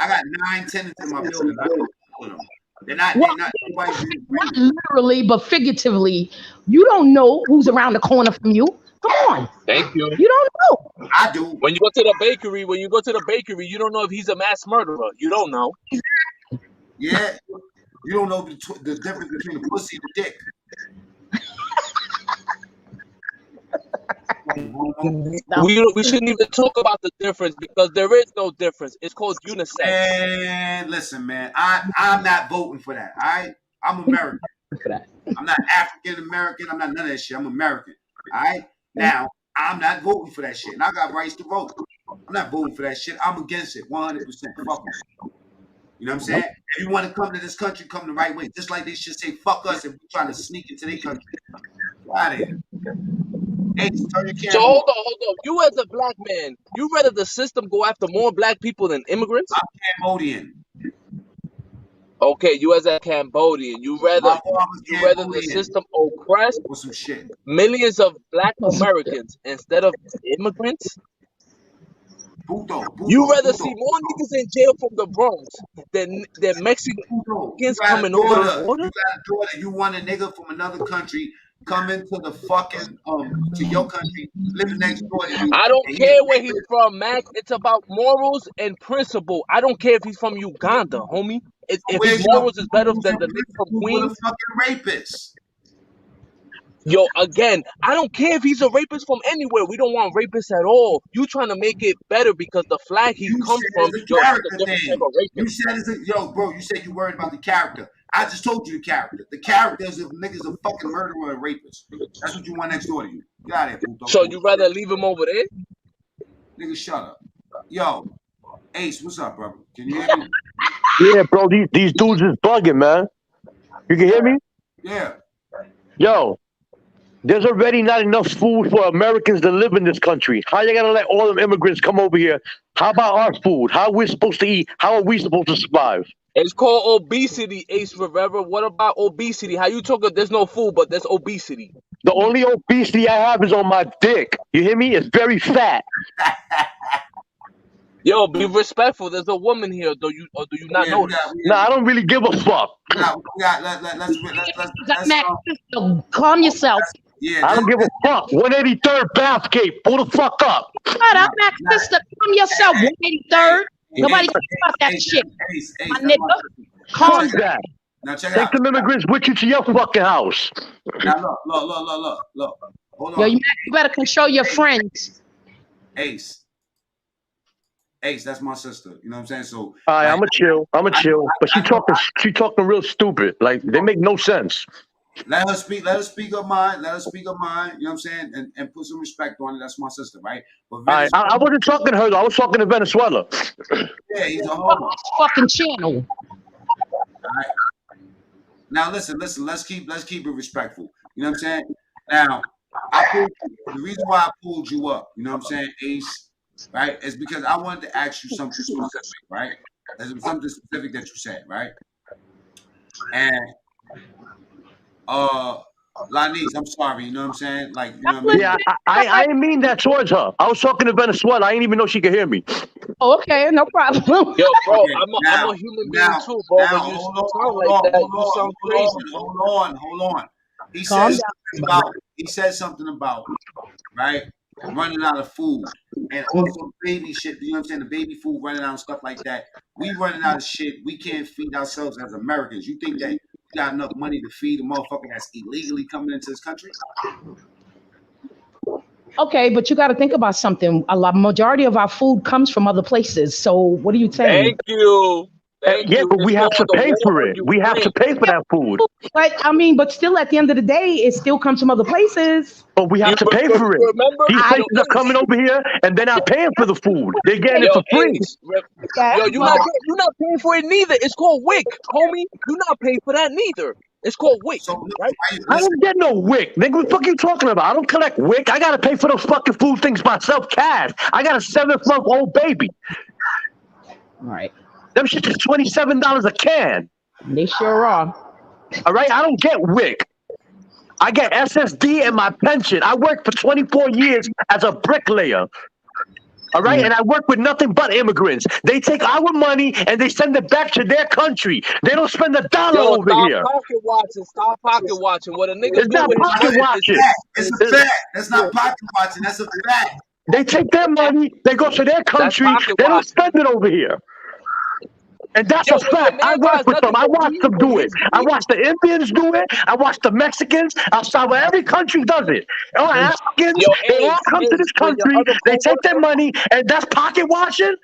got 9 tenants in my building. I know all of them. They're not. Well, They're not. Nobody's not literally, but figuratively. You don't know who's around the corner from you. Come on. Thank you. You don't know. I do. When you go to the bakery, you don't know if he's a mass murderer. You don't know. Yeah. You don't know the difference between the pussy and the dick. We shouldn't even talk about the difference because there is no difference. It's called unisex. And listen, man, I'm not voting for that. All right, I'm American. I'm not African American. I'm not none of that shit. I'm American. All right. Now I'm not voting for that shit, and I got rights to vote. I'm not voting for that shit. I'm against it 100%. Fuck them. You know what I'm saying? If you want to come to this country, come the right way. Just like they should say, fuck us if we're trying to sneak into their country. Get out of here. Hey, turn your So camera hold on. on. You as a black man, you rather the system go after more black people than immigrants? I'm Cambodian. Okay, you as a Cambodian, you rather the system oppress or some shit. millions of black Americans instead of immigrants? You rather see more niggas in jail from the Bronx than Mexicans coming over the border? You got a daughter. You want a nigga from another country coming to the fucking to your country, living next door to you. I don't care where he's from, Mac. It's about morals and principle. I don't care if he's from Uganda, homie. If his morals is better than the nigga from Queens. Fucking rapist. Yo, again, I don't care if he's a rapist from anywhere. We don't want rapists at all. You trying to make it better because the flag he comes from, yo, that's a different type of rapist. You said it's a, yo, bro, you said you worried about the character. I just told you the character. The character is if niggas a fucking murderer and rapist. That's what you want next door to you. Get out of here, Puto. So you rather leave him over there? Nigga, shut up. Yo, Ace, what's up, brother? Can you hear me? Yeah, bro, these dudes is bugging, man. You can hear me? Yeah. Yo, there's already not enough food for Americans to live in this country. How you gonna let all them immigrants come over here? How about our food? How are we supposed to eat? How are we supposed to survive? It's called obesity, Ace Rivera. What about obesity? How you talking? There's no food, but there's obesity. The only obesity I have is on my dick. You hear me? It's very fat. Yo, be respectful. There's a woman here. Do you not know this? Nah, I don't really give a fuck. Calm yourself. I don't give a fuck. 183rd Bathgate. Pull the fuck up. Shut up, Max sister. Calm yourself. 183rd. Nobody cares about that shit. My nigga. Calm down. Now check it Take out. them immigrants with you to your fucking house. Now look. Hold on. Yo, you better control your friends. Ace, that's my sister. You know what I'm saying? So All right, I'm a chill. But she talking real stupid. Like they make no sense. Let her speak her mind. You know what I'm saying? And put some respect on it. That's my sister, right? But I wasn't talking to her though. I was talking to Venezuela. Yeah, he's a homo. Fucking channel. All right. Now listen. Let's keep it respectful. You know what I'm saying? Now, the reason why I pulled you up, you know what I'm saying, Ace, right, is because I wanted to ask you something specific, right? There's something specific that you said, right? And Lanice, I'm sorry, you know what I'm saying? Like, you know what I mean? Yeah, I didn't mean that towards her. I was talking to Venezuela. I didn't even know she could hear me. Oh, okay, no problem. Yo, bro, I'm a human being too, bro. When you sound like that, you sound crazy. Hold on. He said something about, right, running out of food and also baby shit. You know what I'm saying? The baby food running out and stuff like that. We running out of shit. We can't feed ourselves as Americans. You think that you got enough money to feed a motherfucker that's illegally coming into this country? Okay, but you got to think about something. Majority of our food comes from other places. So what are you saying? Thank you. But we have to pay for it. We have to pay for that food. But still, at the end of the day, it still comes from other places. But we have to pay for it. These places are coming over here and they're not paying for the food. They're getting it for free. Yo, you're not paying for it neither. It's called WIC, homie. You're not paying for that neither. It's called WIC, right? I don't get no WIC. Nigga, what the fuck are you talking about? I don't collect WIC. I gotta pay for those fucking food things myself, cash. I got a 7-month-old baby. All right. Them shit is $27 a can. They sure are. All right, I don't get WIC. I get SSD and my pension. I worked for 24 years as a bricklayer. All right, and I work with nothing but immigrants. They take our money and they send it back to their country. They don't spend a dollar Yo, over stop here. pocket watching. Stop pocket watching. What a nigga It's do not with his pocket money watching. It's a fact. That's not pocket watching. That's a fact. They take their money, they go to their country, pocket they don't watching. spend it over here. And that's Yo, a when the fact. I man work got with them. nothing I but watch weed them with do it. his I weed, watch the Indians do it. I watch the Mexicans. Outside of every country does it. All Africans, yo, they all Ace, come to this when your country. other They take their coworker, money, and that's pocket watching.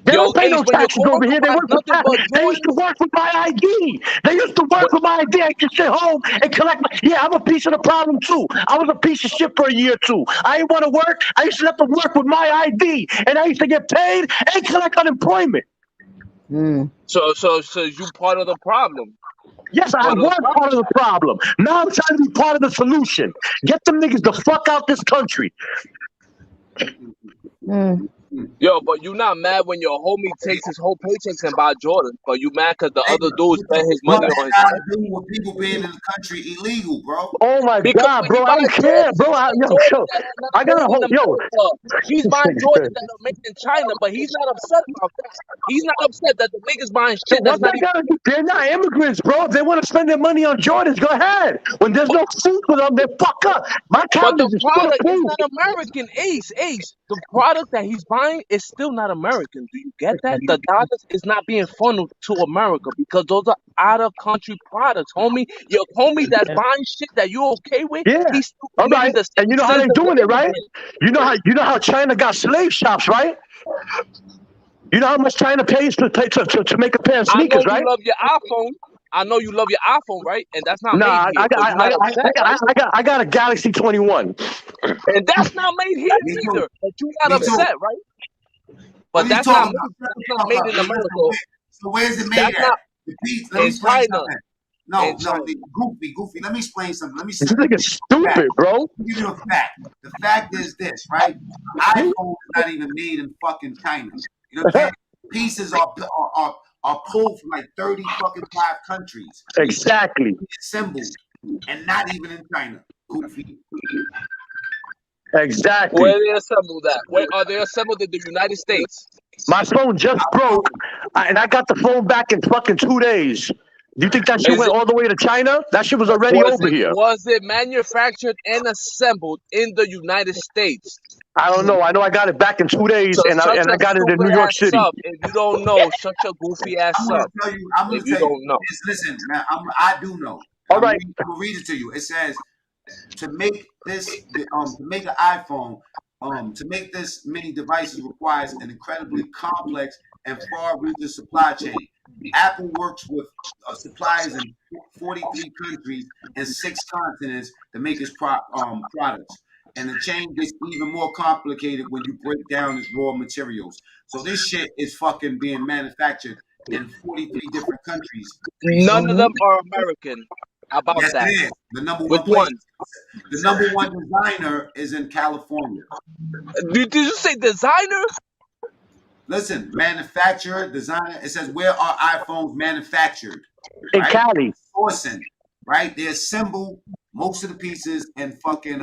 They yo, don't pay Ace, no when your taxes over coworker here. They buys work for nothing but They used to joints, work with my ID. They used to work with my ID. I could sit home and collect my. Yeah, I'm a piece of the problem too. I was a piece of shit for a year or two. I didn't want to work. I used to have to work with my ID, and I used to get paid and collect unemployment. so you part of the problem. Yes, I Part of the was problem. part of the problem. Now I'm trying to be part of the solution. Get them niggas the fuck out this country. Yo, but you not mad when your homie takes his whole paychecks and buy Jordan, but you mad because the other dude spent his What money that on his got to wife? do with people being in the country illegal, bro? Oh my Because God, when he bro, I don't buys care, Jordans, bro. he's buying Yo, Jordans that are not I got a made in whole America. He's buying Jordans that are made in China, but he's not upset about that. He's not upset that the niggas buying So shit that's what not they even. gotta do? They're not immigrants, bro. If they want to spend their money on Jordans, go ahead. When there's no food for them, they fuck up. My But the cabinet is full of product is food. not American. Ace. The product that he's buying is still not American. Do you get that? The dollars is not being funneled to America because those are out of country products, homie. Your homie that's buying shit that you're okay with, Yeah. he's still All committing right. the same And you know how sins they as the doing it, right? immigrant. You know how China got slave shops, right? You know how much China pays to make a pair of I know sneakers, you right? love your iPhone. I know you love your iPhone, right? And that's not made Nah, here, so you're not upset, right? I got a Galaxy 21. And that's not made here Me too. neither, but you're not Me too. upset, right? What But are you that's not talking made. about? That's not made in America. So where's it made That's at? not The piece. Let me in explain China. something. No, In China. goofy. Let me explain something. Let me This say nigga stupid, bro. Let me give you a fact. The fact is this, right? iPhone is not even made in fucking China. You know what I'm saying? Pieces are pulled from like 30 fucking 5 countries. Exactly. Assembled and not even in China. Goofy. Exactly. Where they assembled that? Where are they assembled in the United States? My phone just broke, and I got the phone back in fucking 2 days. Do you think that shit went all the way to China? That shit was already over here. Was it manufactured and assembled in the United States? I don't know. I know I got it back in 2 days, So and shut I your got it in stupid New York ass City. up. If you don't know, shut your goofy ass I'm gonna up. tell you. I'm gonna If you tell you. don't know. Listen, man. I do know. All right. I'm gonna read it to you. It says to make this to make an iPhone. To make this many devices requires an incredibly complex and far-reaching supply chain. Apple works with suppliers in 43 countries and 6 continents to make its products. And the chain gets even more complicated when you break down its raw materials. So this shit is fucking being manufactured in 43 different countries. None of them are American. How about Yes, that? it is. The number Which one place. one? The number one designer is in California. Did you say designer? Listen, manufacturer, designer. It says where are iPhones manufactured? In Right? Cali. Sourcing, right? They assemble most of the pieces and fucking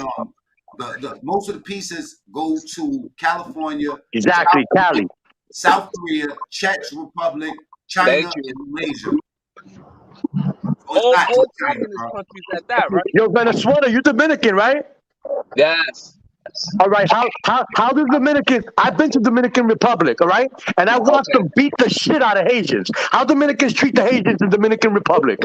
the most of the pieces go to California, Exactly, Cali. South Korea, Czech Republic, China, Thank you. and Malaysia. So All China, communist bro. countries at that, right? Yo, Venezuela, you Dominican, right? Yes. All right. How does Dominican? I've been to Dominican Republic, all right, and I watched them beat the shit out of Haitians. How Dominicans treat the Haitians in Dominican Republic?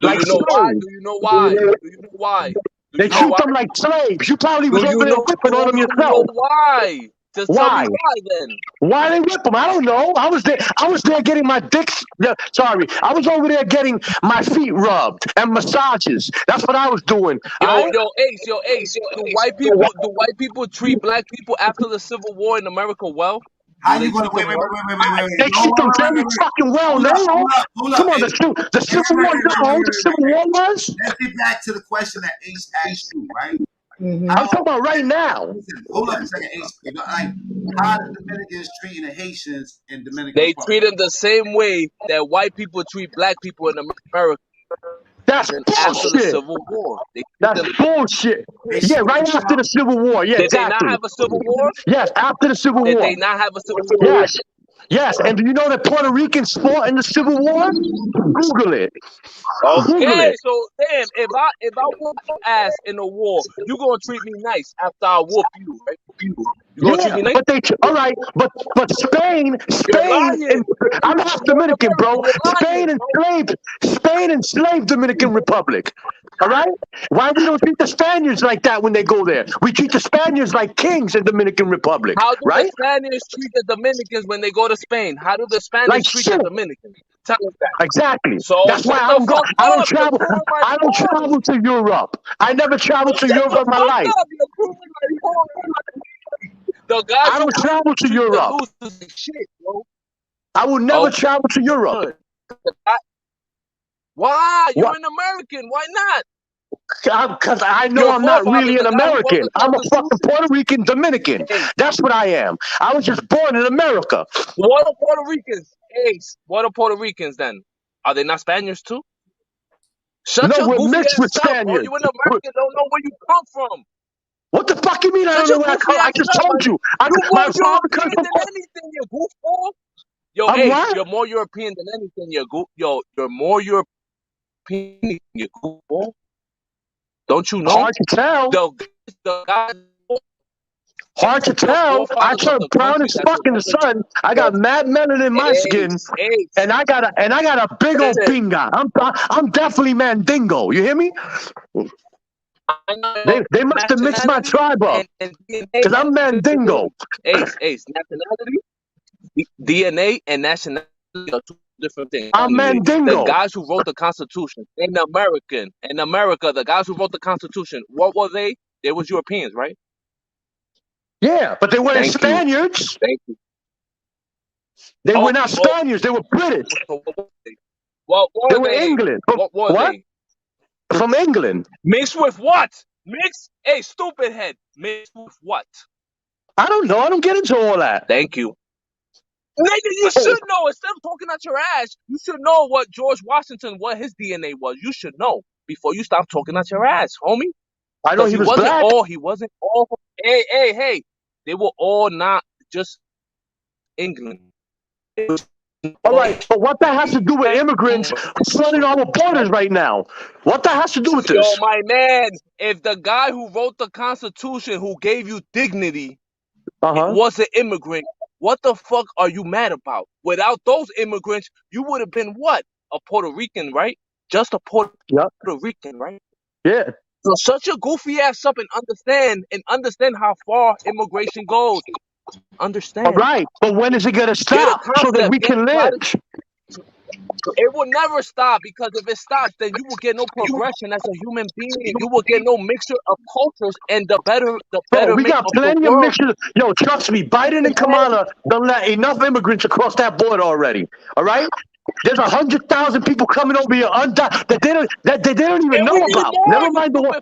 Do Like you know why? slaves. Do you know why? Do you know why? Do They you know treat why? them like slaves. You probably Do was you over there know? whipping on them Do you yourself. know why? Just tell me Why? why then. Why they whip them? I don't know. I was there getting my dicks. Sorry, I was over there getting my feet rubbed and massages. That's what I was doing. Yo, Ace. Do white people treat black people after the Civil War in America well? How Do they you gonna treat them well? They treat them very fucking well now. Come on, the Civil War. You know how the Civil War was? Let's get back to the question that Ace asked you, right? I'm talking about right now. Listen, hold up a second, Ace. Like, how the Dominicans treating the Haitians in Dominican They Republic? treat them the same way that white people treat black people in America. That's Then after the bullshit. Civil War, they treat That's them. bullshit. Yeah, right after the Civil War. Yeah, Did they not exactly. have a Civil War? Yes, after the Civil Did War. they not have a Civil War? Yes. Yes. And do you know that Puerto Ricans fought in the Civil War? Google it. Google Okay, it. so damn, if I whoop your ass in a war, you gonna treat me nice after I whoop you, right? You gonna treat Yeah, me nice? but all right, but Spain, You're and lying. I'm half Dominican, bro. You're lying, Spain enslaved Dominican Republic. All right, why we don't treat the Spaniards like that when they go there? We treat the Spaniards like kings in Dominican Republic, How do the right? Spaniards treat the Dominicans when they go to Spain? How do the Spaniards Like treat shit. the Dominicans? Tell us that. Exactly. So That's why shut I the don't go. fuck I don't up. You're travel. proving my I don't point. travel to Europe. I never traveled to Shut Europe the in my fuck life. up. You're proving my point. The guys I who don't travel to treat the Europe. losers like shit, bro. I will never travel to Europe. Good. Why? You're What? an American. Why not? Because I know Your I'm not forefather, really an the guy who wrote American. the I'm a fucking Constitution. Puerto Rican Dominican. Hey, That's what I am. I was just born in America. what are Puerto Ricans? Hey, what are Puerto Ricans then? Are they not Spaniards too? Shut No, your we're goofy mixed with ass up, bro. Spaniards. You an American, don't know where you come from. What the fuck you mean I Shut don't your know where I goofy come? I ass just up, told man. you. You're My more father comes European from. than anything, you goofball. Yo, I'm Ace, what? you're more European than anything, you're more European, you goofball. Don't you know? Hard to tell. The guys, Hard to the tell. I forefathers of turn the brown country as that fuck in the surrendered sun. I the got mad melanin in my skin, Ace. and I got a big old Listen, pinga. I'm definitely Mandingo. You hear me? I know They must have mixed my nationality tribe up, and DNA. because I'm Mandingo. Ace, nationality, DNA, and nationality are two different things. I'm Anyway, the Mandingo. guys who wrote the Constitution in America, the guys who wrote the Constitution, what were they? They was Europeans, right? Yeah, but they weren't Thank you. Spaniards. Thank you. They were not Spaniards. They were British. What were They were England. What were they? From England. Mixed with what? Hey, stupid head. Mixed with what? I don't know. I don't get into all that. Thank you. Nigga, you should know. Instead of talking out your ass, you should know what George Washington, what his DNA was. You should know before you stop talking out your ass, homie. I know he was black. He wasn't all. Hey. They were all not just England. All right, but what that has to do with immigrants flooding our borders right now? What that has to do with this? Yo, my man, if the guy who wrote the Constitution, who gave you dignity, was an immigrant, what the fuck are you mad about? Without those immigrants, you would have been what? A Puerto Rican, right? Just a Puerto Rican, right? Yeah. So shut your goofy ass up and understand how far immigration goes. Understand. All right, but when is it going to stop so that we can live? It will never stop, because if it stops, then you will get no progression as a human being. You will get no mixture of cultures, and the better We got plenty of mixtures. Yo, trust me, Biden and Kamala don't let enough immigrants across that border already. All right? There's 100,000 people coming over here that they don't even know about. Never mind the one.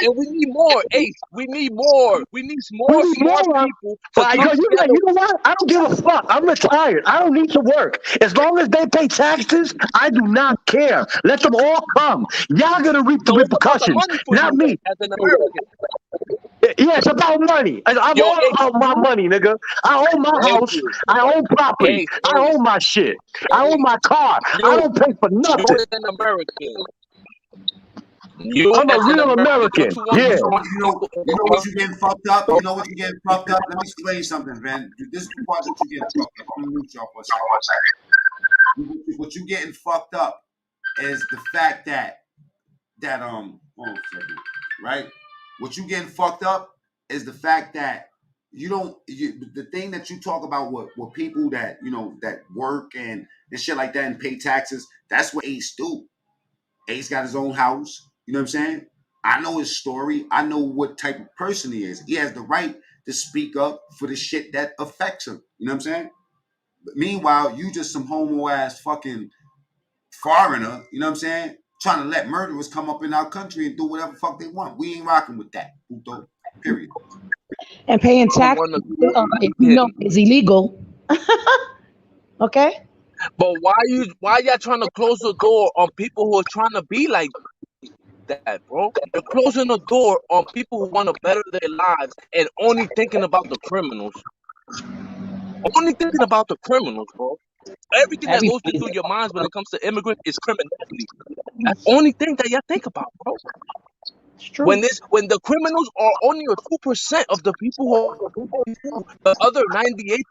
And we need more, Ace. We need more. We need more smart people. But you know what? I don't give a fuck. I'm retired. I don't need to work. As long as they pay taxes, I do not care. Let them all come. Y'all gonna reap the repercussions, not me. As an American. Yeah, it's about money. I'm all about my money, nigga. I own my house. I own property. I own my shit. I own my car. I don't pay for nothing. You're an American. I'm a real American. Yeah. You know what you're getting fucked up? You know what you're getting fucked up? Let me explain something, man. This is the part that you're getting fucked up. I'm gonna mute y'all for a second. What you're getting fucked up is the fact that hold on a second, right? What you getting fucked up is the fact that the thing that you talk about with people that that work and shit like that and pay taxes, that's what Ace do. Ace got his own house. You know what I'm saying? I know his story. I know what type of person he is. He has the right to speak up for the shit that affects him. You know what I'm saying? But meanwhile, you just some homo ass fucking foreigner. You know what I'm saying? Trying to let murderers come up in our country and do whatever the fuck they want. We ain't rocking with that. Period. And paying taxes, if you know, is illegal. Okay? But why y'all trying to close the door on people who are trying to be like that, bro? You're closing the door on people who want to better their lives and only thinking about the criminals. Only thinking about the criminals, bro. Everything that goes through your minds when it comes to immigrants is criminality. That's the only thing that y'all think about, bro. When the criminals are only 2% of the people who, the other 98%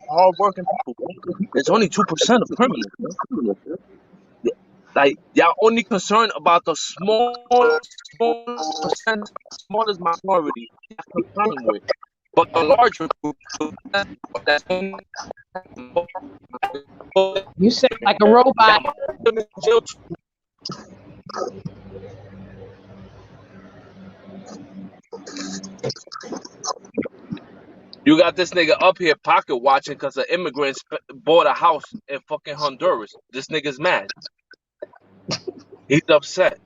are working people, bro. It's only 2% of criminals, bro. Like y'all only concerned about the smallest percent, smallest minority you're concerned with, but the larger group that's You sound like a robot. You got this nigga up here pocket watching because the immigrants bought a house in fucking Honduras. This nigga's mad. He's upset.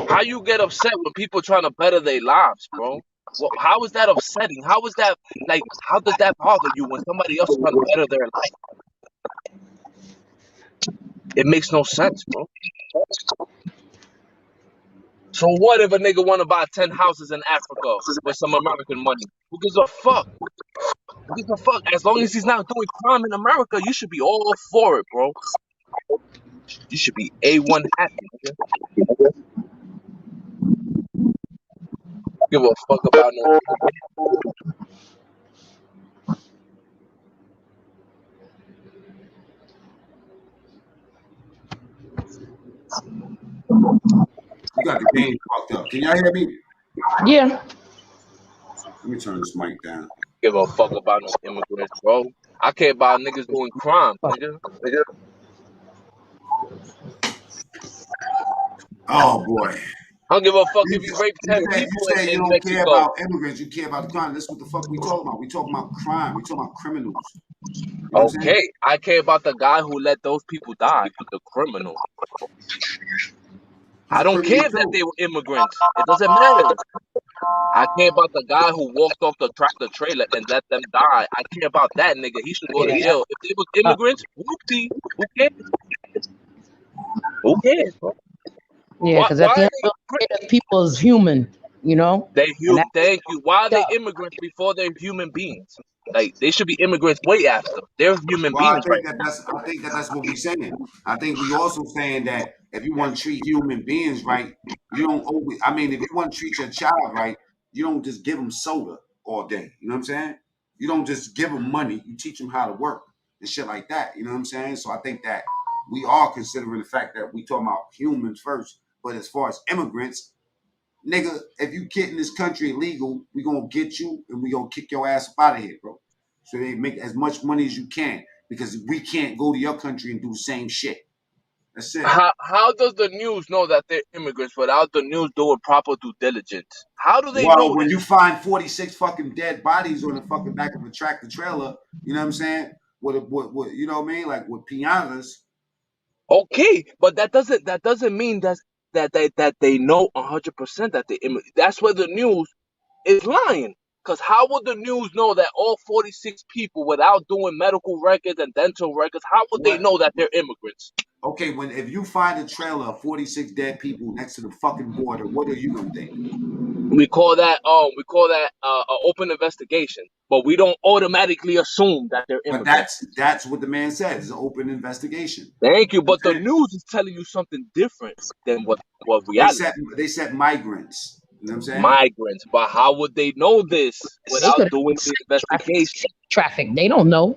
How you get upset when people trying to better their lives, bro? Well, how is that upsetting? How is that, like, how does that bother you when somebody else is trying to better their life? It makes no sense, bro. So what if a nigga want to buy 10 houses in Africa with some American money? Who gives a fuck? Who gives a fuck? As long as he's not doing crime in America, you should be all for it, bro. You should be A1 happy, nigga. Give a fuck about no. You got the game fucked up. Can y'all hear me? Yeah. Let me turn this mic down. Give a fuck about no immigrants, bro. I care about niggas doing crime, nigga. Oh boy. I don't give a fuck if you rape 10 people You say you in don't Mexico. care about immigrants, you care about the crime. That's what the fuck we talking about. We talking about crime. We talking about criminals. You know Okay, I care about the guy who let those people die, the criminal. I don't care if that they were immigrants. It doesn't matter. I care about the guy who walked off the tractor trailer and let them die. I care about that nigga. He should go to jail. If they were immigrants, whoopsie. Who cares? Who cares, bro? Yeah, because at the end of the day, people is human, you know? They human. Thank you. Why are they immigrants before they're human beings? Like, they should be immigrants way after. They're human beings, right? I think that's what we're saying. I think we also saying that if you want to treat human beings right, you don't always. I mean, if you want to treat your child right, you don't just give them soda all day. You know what I'm saying? You don't just give them money. You teach them how to work and shit like that. You know what I'm saying? So I think that we are considering the fact that we talking about humans first. But as far as immigrants, nigga, if you get in this country illegal, we gonna get you and we gonna kick your ass up out of here, bro. So they make as much money as you can because we can't go to your country and do the same shit. That's it. How does the news know that they're immigrants without the news doing proper due diligence? How do they know? Well, when you find 46 fucking dead bodies on the fucking back of a tractor trailer, you know what I'm saying? With you know what I mean? Like with pianos. Okay, but that doesn't mean that they know 100% that they immigrants. That's where the news is lying. Because how would the news know that all 46 people, without doing medical records and dental records, how would they know that they're immigrants? Okay, if you find a trailer of 46 dead people next to the fucking border, what are you gonna think? We call that an open investigation, but we don't automatically assume that they're immigrants. But that's what the man said. It's an open investigation. Thank you, but the news is telling you something different than what reality. They said migrants. You know what I'm saying? Migrants, but how would they know this without doing the investigation? Traffic, they don't know.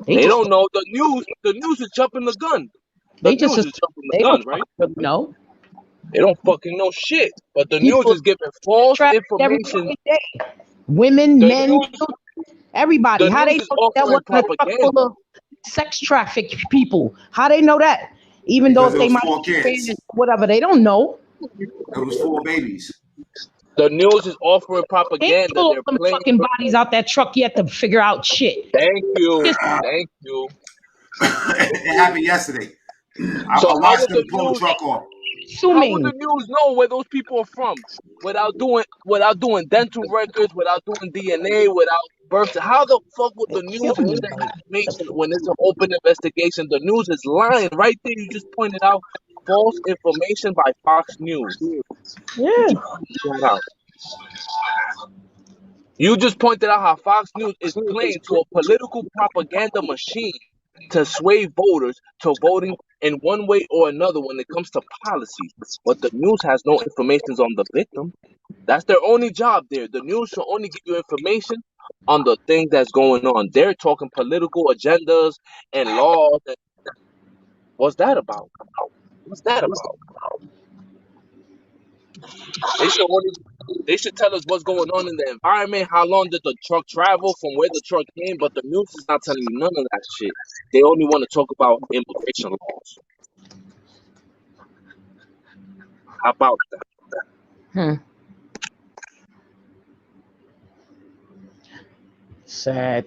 They don't know. The news is jumping the gun. The news is jumping the gun, right? No. They don't fucking know shit. But the news is giving false information. Women, men, everybody. How they know that was a truck full of sex trafficked people? How they know that? Even though they might be whatever, they don't know. It was 4 babies. The news is offering propaganda. They're playing fucking bodies out that truck yet to figure out shit. Thank you. Thank you. It happened yesterday. I watched them pull the truck off. How would the news know where those people are from without doing dental records, without doing DNA, without Bertha, how the fuck would the news win the information when it's an open investigation? The news is lying right there. You just pointed out false information by Fox News. Yeah. You just pointed that out. You just pointed out how Fox News is playing to a political propaganda machine to sway voters to voting in one way or another when it comes to policies. But the news has no information on the victim. That's their only job there. The news should only give you information on the thing that's going on. They're talking political agendas and laws. What's that about? What's that about? They should tell us what's going on in the environment. How long did the truck travel from where the truck came? But the news is not telling you none of that shit. They only want to talk about immigration laws. How about that? Sad.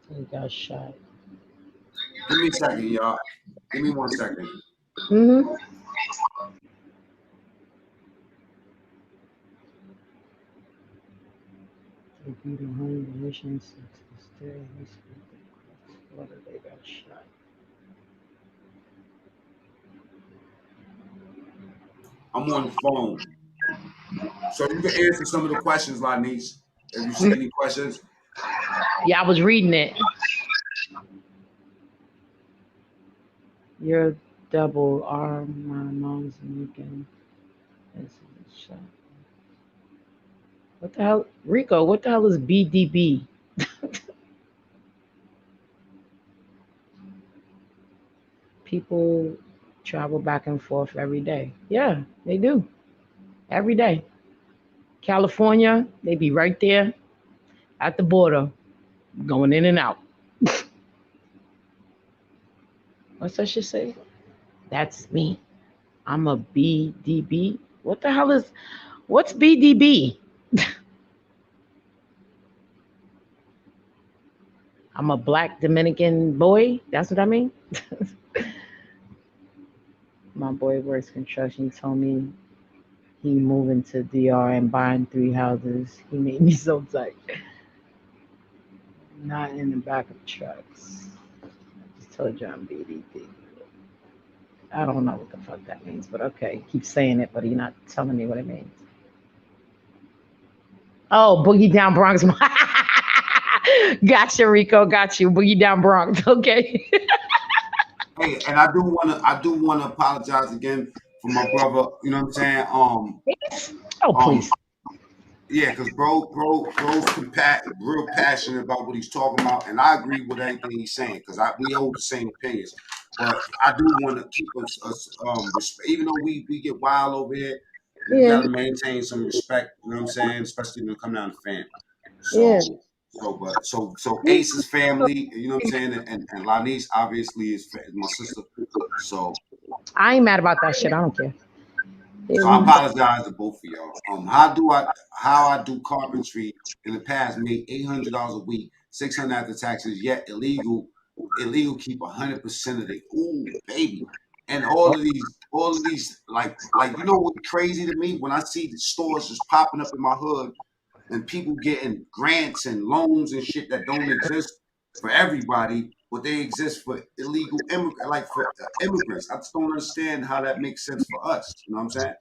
He got shot. Give me a second, y'all. Give me 1 second. Mm-hmm. They got shot. I'm on the phone. So you can answer some of the questions, Lanice. If you see any questions. Yeah, I was reading it. You're double R. My mom's weekend. Shot. What the hell? Rico, what the hell is BDB? People travel back and forth every day. Yeah, they do. Every day. California, they be right there at the border, going in and out. What's that shit say? That's me. I'm a BDB. What the hell is, what's BDB? I'm a black Dominican boy. That's what I mean. My boy works construction. He told me he moving to DR and buying 3 houses. He made me so tight. Not in the back of trucks. I just told you I'm BDB. I don't know what the fuck that means, but okay. Keep saying it, but you're not telling me what it means. Oh, Boogie Down Bronx. Gotcha, Rico. Got you. Boogie Down Bronx. Okay. Hey, and I do wanna apologize again for my brother. You know what I'm saying? Please. Yeah, because bro's real passionate about what he's talking about, and I agree with everything he's saying because we hold the same opinions. But I do want to keep us even though we get wild over here, we gotta maintain some respect. You know what I'm saying? Especially when it comes down to family. So Ace's family, you know what I'm saying, and Lanice obviously is my sister. So I ain't mad about that shit. I don't care. So I apologize to both of y'all. How I do carpentry in the past made $800 a week, $600 after taxes, yet illegal keep 100% of it. Ooh, baby. And all of these like you know what's crazy to me when I see the stores just popping up in my hood and people getting grants and loans and shit that don't exist for everybody, but they exist for illegal immigrants. I just don't understand how that makes sense for us. You know what I'm saying?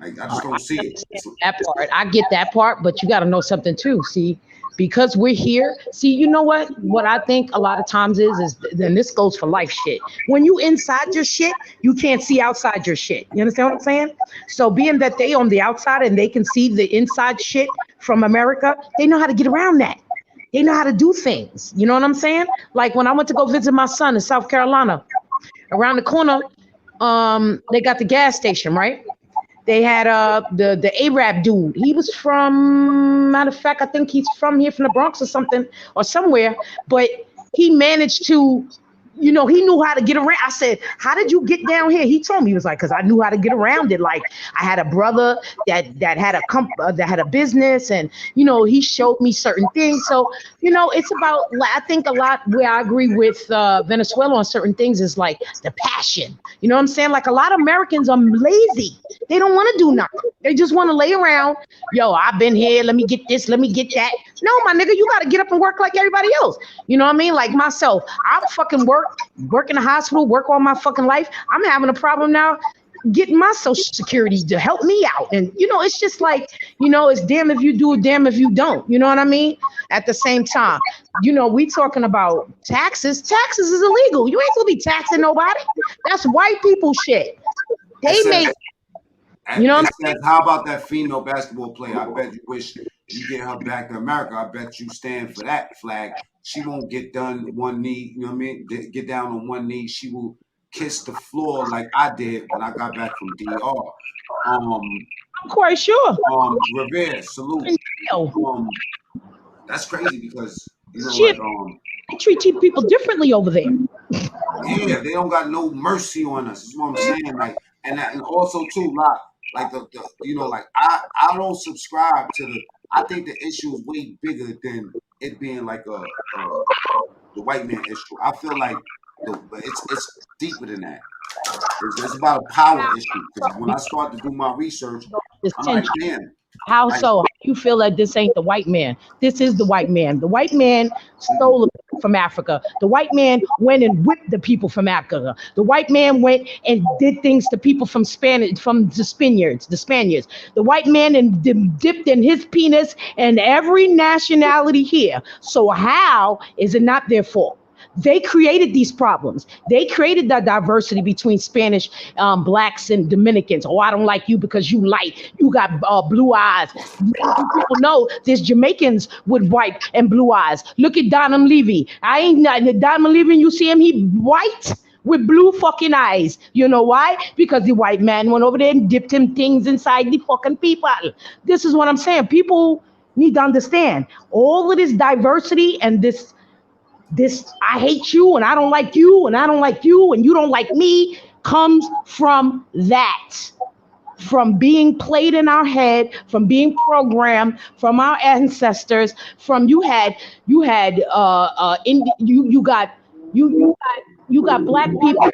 Like, I just don't see it. That part, I get that part, but you got to know something too. See, because we're here. See, you know what? What I think a lot of times is then this goes for life shit. When you inside your shit, you can't see outside your shit. You understand what I'm saying? So being that they on the outside and they can see the inside shit from America, they know how to get around that. They know how to do things. You know what I'm saying? Like when I went to go visit my son in South Carolina, around the corner, they got the gas station, right? They had the Arab dude. He was from, matter of fact, I think he's from here, from the Bronx or something, or somewhere. But he managed to you know, he knew how to get around. I said, how did you get down here? He told me, he was like, because I knew how to get around it. Like, I had a brother that had that had a business, and you know, he showed me certain things. So, you know, it's about, I think a lot where I agree with Venezuela on certain things is like the passion. You know what I'm saying? Like, a lot of Americans are lazy. They don't want to do nothing. They just want to lay around. Yo, I've been here. Let me get this. Let me get that. No, my nigga, you got to get up and work like everybody else. You know what I mean? Like myself, I fucking work in the hospital, work all my fucking life. I'm having a problem now getting my social security to help me out. And, you know, it's just like, you know, it's damn if you do, damn if you don't. You know what I mean? At the same time, you know, we talking about taxes. Taxes is illegal. You ain't supposed to be taxing nobody. That's white people shit. They make, you know what I'm saying? How about that female basketball player? I bet you wish you get her back to America. I bet you stand for that flag. She won't get done one knee, you know what I mean? Get down on one knee. She will kiss the floor like I did when I got back from DR. I'm quite sure. Revere, salute. That's crazy because, you know, Shit, like they treat people differently over there. yeah, they don't got no mercy on us. Is what I'm saying. Like, and also too, like the you know, like I don't subscribe to the. I think the issue is way bigger than it being like the white man issue. I feel like it's deeper than that. It's about a power issue. Because when I start to do my research, I'm like, damn. How so? How you feel like this ain't the white man? This is the white man. The white man stole it from Africa. The white man went and whipped the people from Africa. The white man went and did things to people from the Spaniards. The white man and dipped in his penis and every nationality here. So how is it not their fault? They created these problems. They created that diversity between Spanish, blacks and Dominicans. Oh, I don't like you because you light. You got blue eyes. People know there's Jamaicans with white and blue eyes. Look at Donham Levy. Donham Levy, you see him, he white with blue fucking eyes. You know why? Because the white man went over there and dipped him things inside the fucking people. This is what I'm saying. People need to understand all of this diversity and this I hate you and I don't like you and I don't like you and you don't like me comes from that. From being played in our head, from being programmed, from our ancestors, from you got black people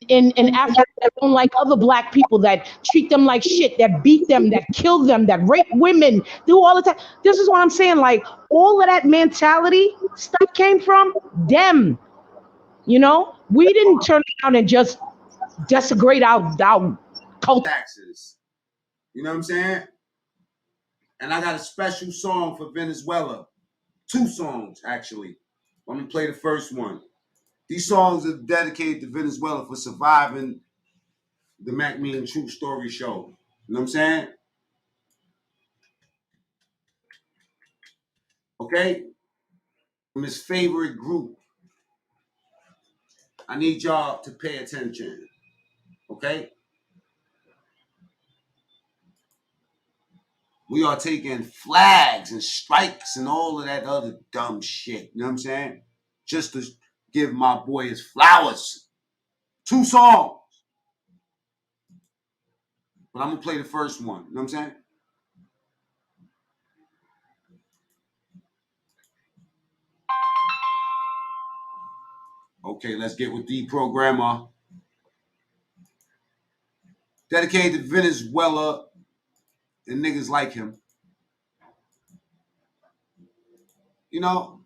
in Africa that don't like other black people, that treat them like shit, that beat them, that kill them, that rape women, do all the time. This is what I'm saying. Like, all of that mentality stuff came from them. You know, we didn't turn around and just desecrate our culture. Taxes. You know what I'm saying? And I got a special song for Venezuela. 2 songs, actually. I'm going to play the first one. These songs are dedicated to Venezuela for surviving the Mac Me and True Story show. You know what I'm saying? Okay? From his favorite group. I need y'all to pay attention. Okay? We are taking flags and strikes and all of that other dumb shit. You know what I'm saying? Just to give my boy his flowers. 2 songs. But I'm going to play the first one. You know what I'm saying? Okay, let's get with the programmer. Dedicated to Venezuela and niggas like him. You know,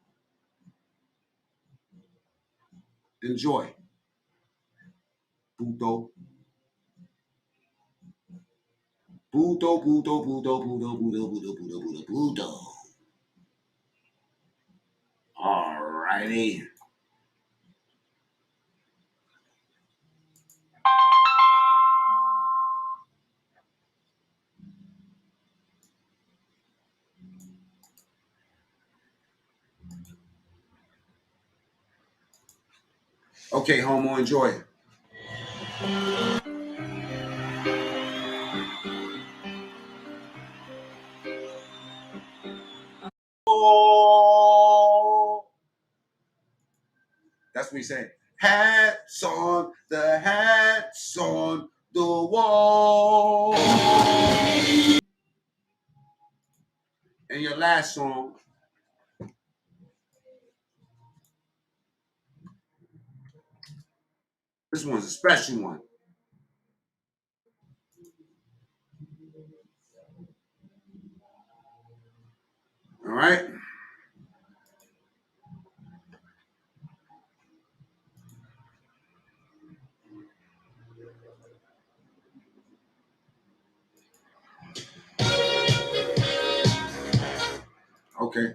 enjoy. Puto. Puto, puto, puto, puto, puto, puto, puto, puto, puto. Alrighty. Okay, homo, enjoy it. Oh. That's what he said. Hats on, the hats on the wall. And your last song. This one's a special one. All right. Okay.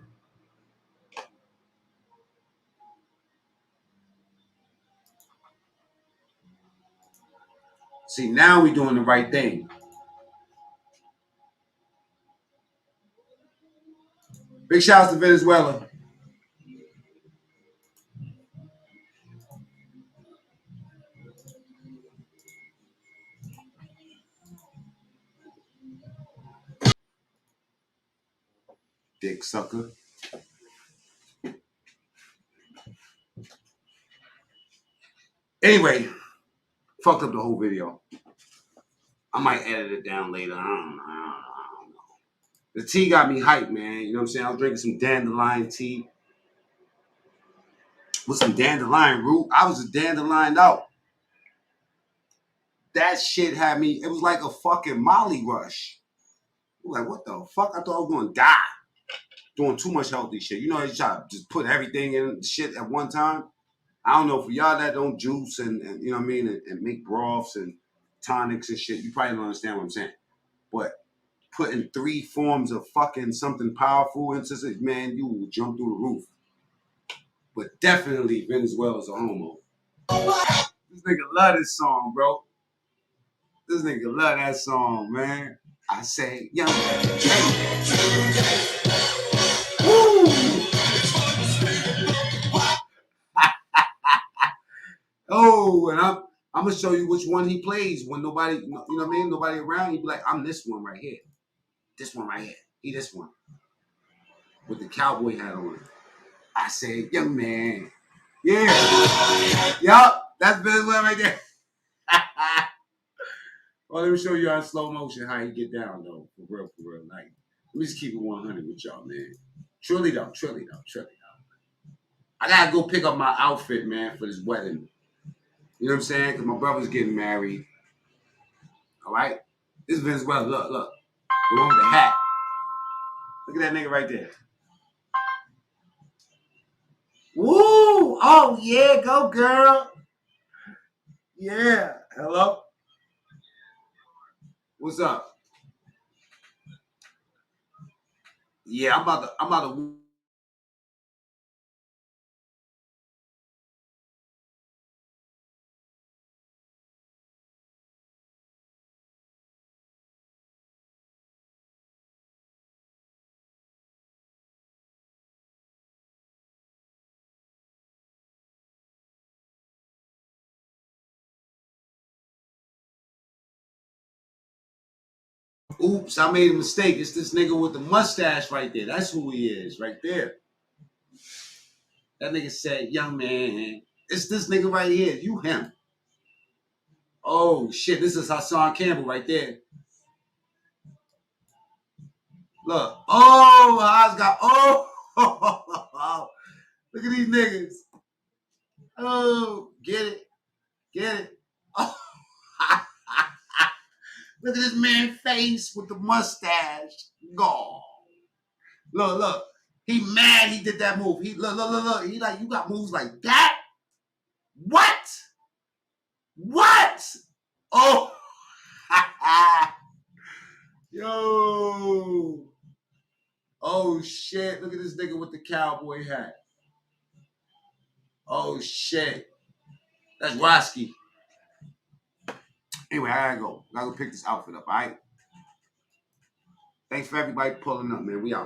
See, now we're doing the right thing. Big shout out to Venezuela. Dick sucker. Anyway, fucked up the whole video. I might edit it down later. I don't know. The tea got me hyped, man. You know what I'm saying? I was drinking some dandelion tea with some dandelion root. I was a dandelion out. That shit had me, it was like a fucking Molly rush. I was like, what the fuck? I thought I was going to die doing too much healthy shit. You know, you try to just put everything in shit at one time. I don't know, for y'all that don't juice and you know what I mean, and make broths and tonics and shit, you probably don't understand what I'm saying. But putting 3 forms of fucking something powerful into it, man, you will jump through the roof. But definitely Venezuela's a homo. This nigga love this song, bro. This nigga love that song, man. I say, young man. Woo! Oh, and I'm gonna show you which one he plays when nobody, you know what I mean? Nobody around. He be like, I'm this one right here. This one right here. He this one. With the cowboy hat on. I say, young man. Yeah. Yup. That's Venezuela right there. Well, let me show you in slow motion how he get down, though. For real. Like, let me just keep it 100 with y'all, man. Truly though. I gotta go pick up my outfit, man, for this wedding. You know what I'm saying? Because my brother's getting married. All right? This is Venezuela. Look. The one with the hat. Look at that nigga right there. Woo! Oh, yeah. Go, girl. Yeah. Hello? What's up? Yeah, I'm about to oops, I made a mistake. It's this nigga with the mustache right there. That's who he is, right there. That nigga said, young man. It's this nigga right here. You him. Oh, shit. This is Hassan Campbell right there. Look. Oh, Haas got, oh. Look at these niggas. Oh, get it. Oh. Look at this man's face with the mustache. Gone. Look. He mad he did that move. He look. He like, you got moves like that? What? Oh. Yo. Oh shit. Look at this nigga with the cowboy hat. Oh shit. That's Roski. Anyway, I gotta go. I gotta go pick this outfit up, all right? Thanks for everybody pulling up, man. We out.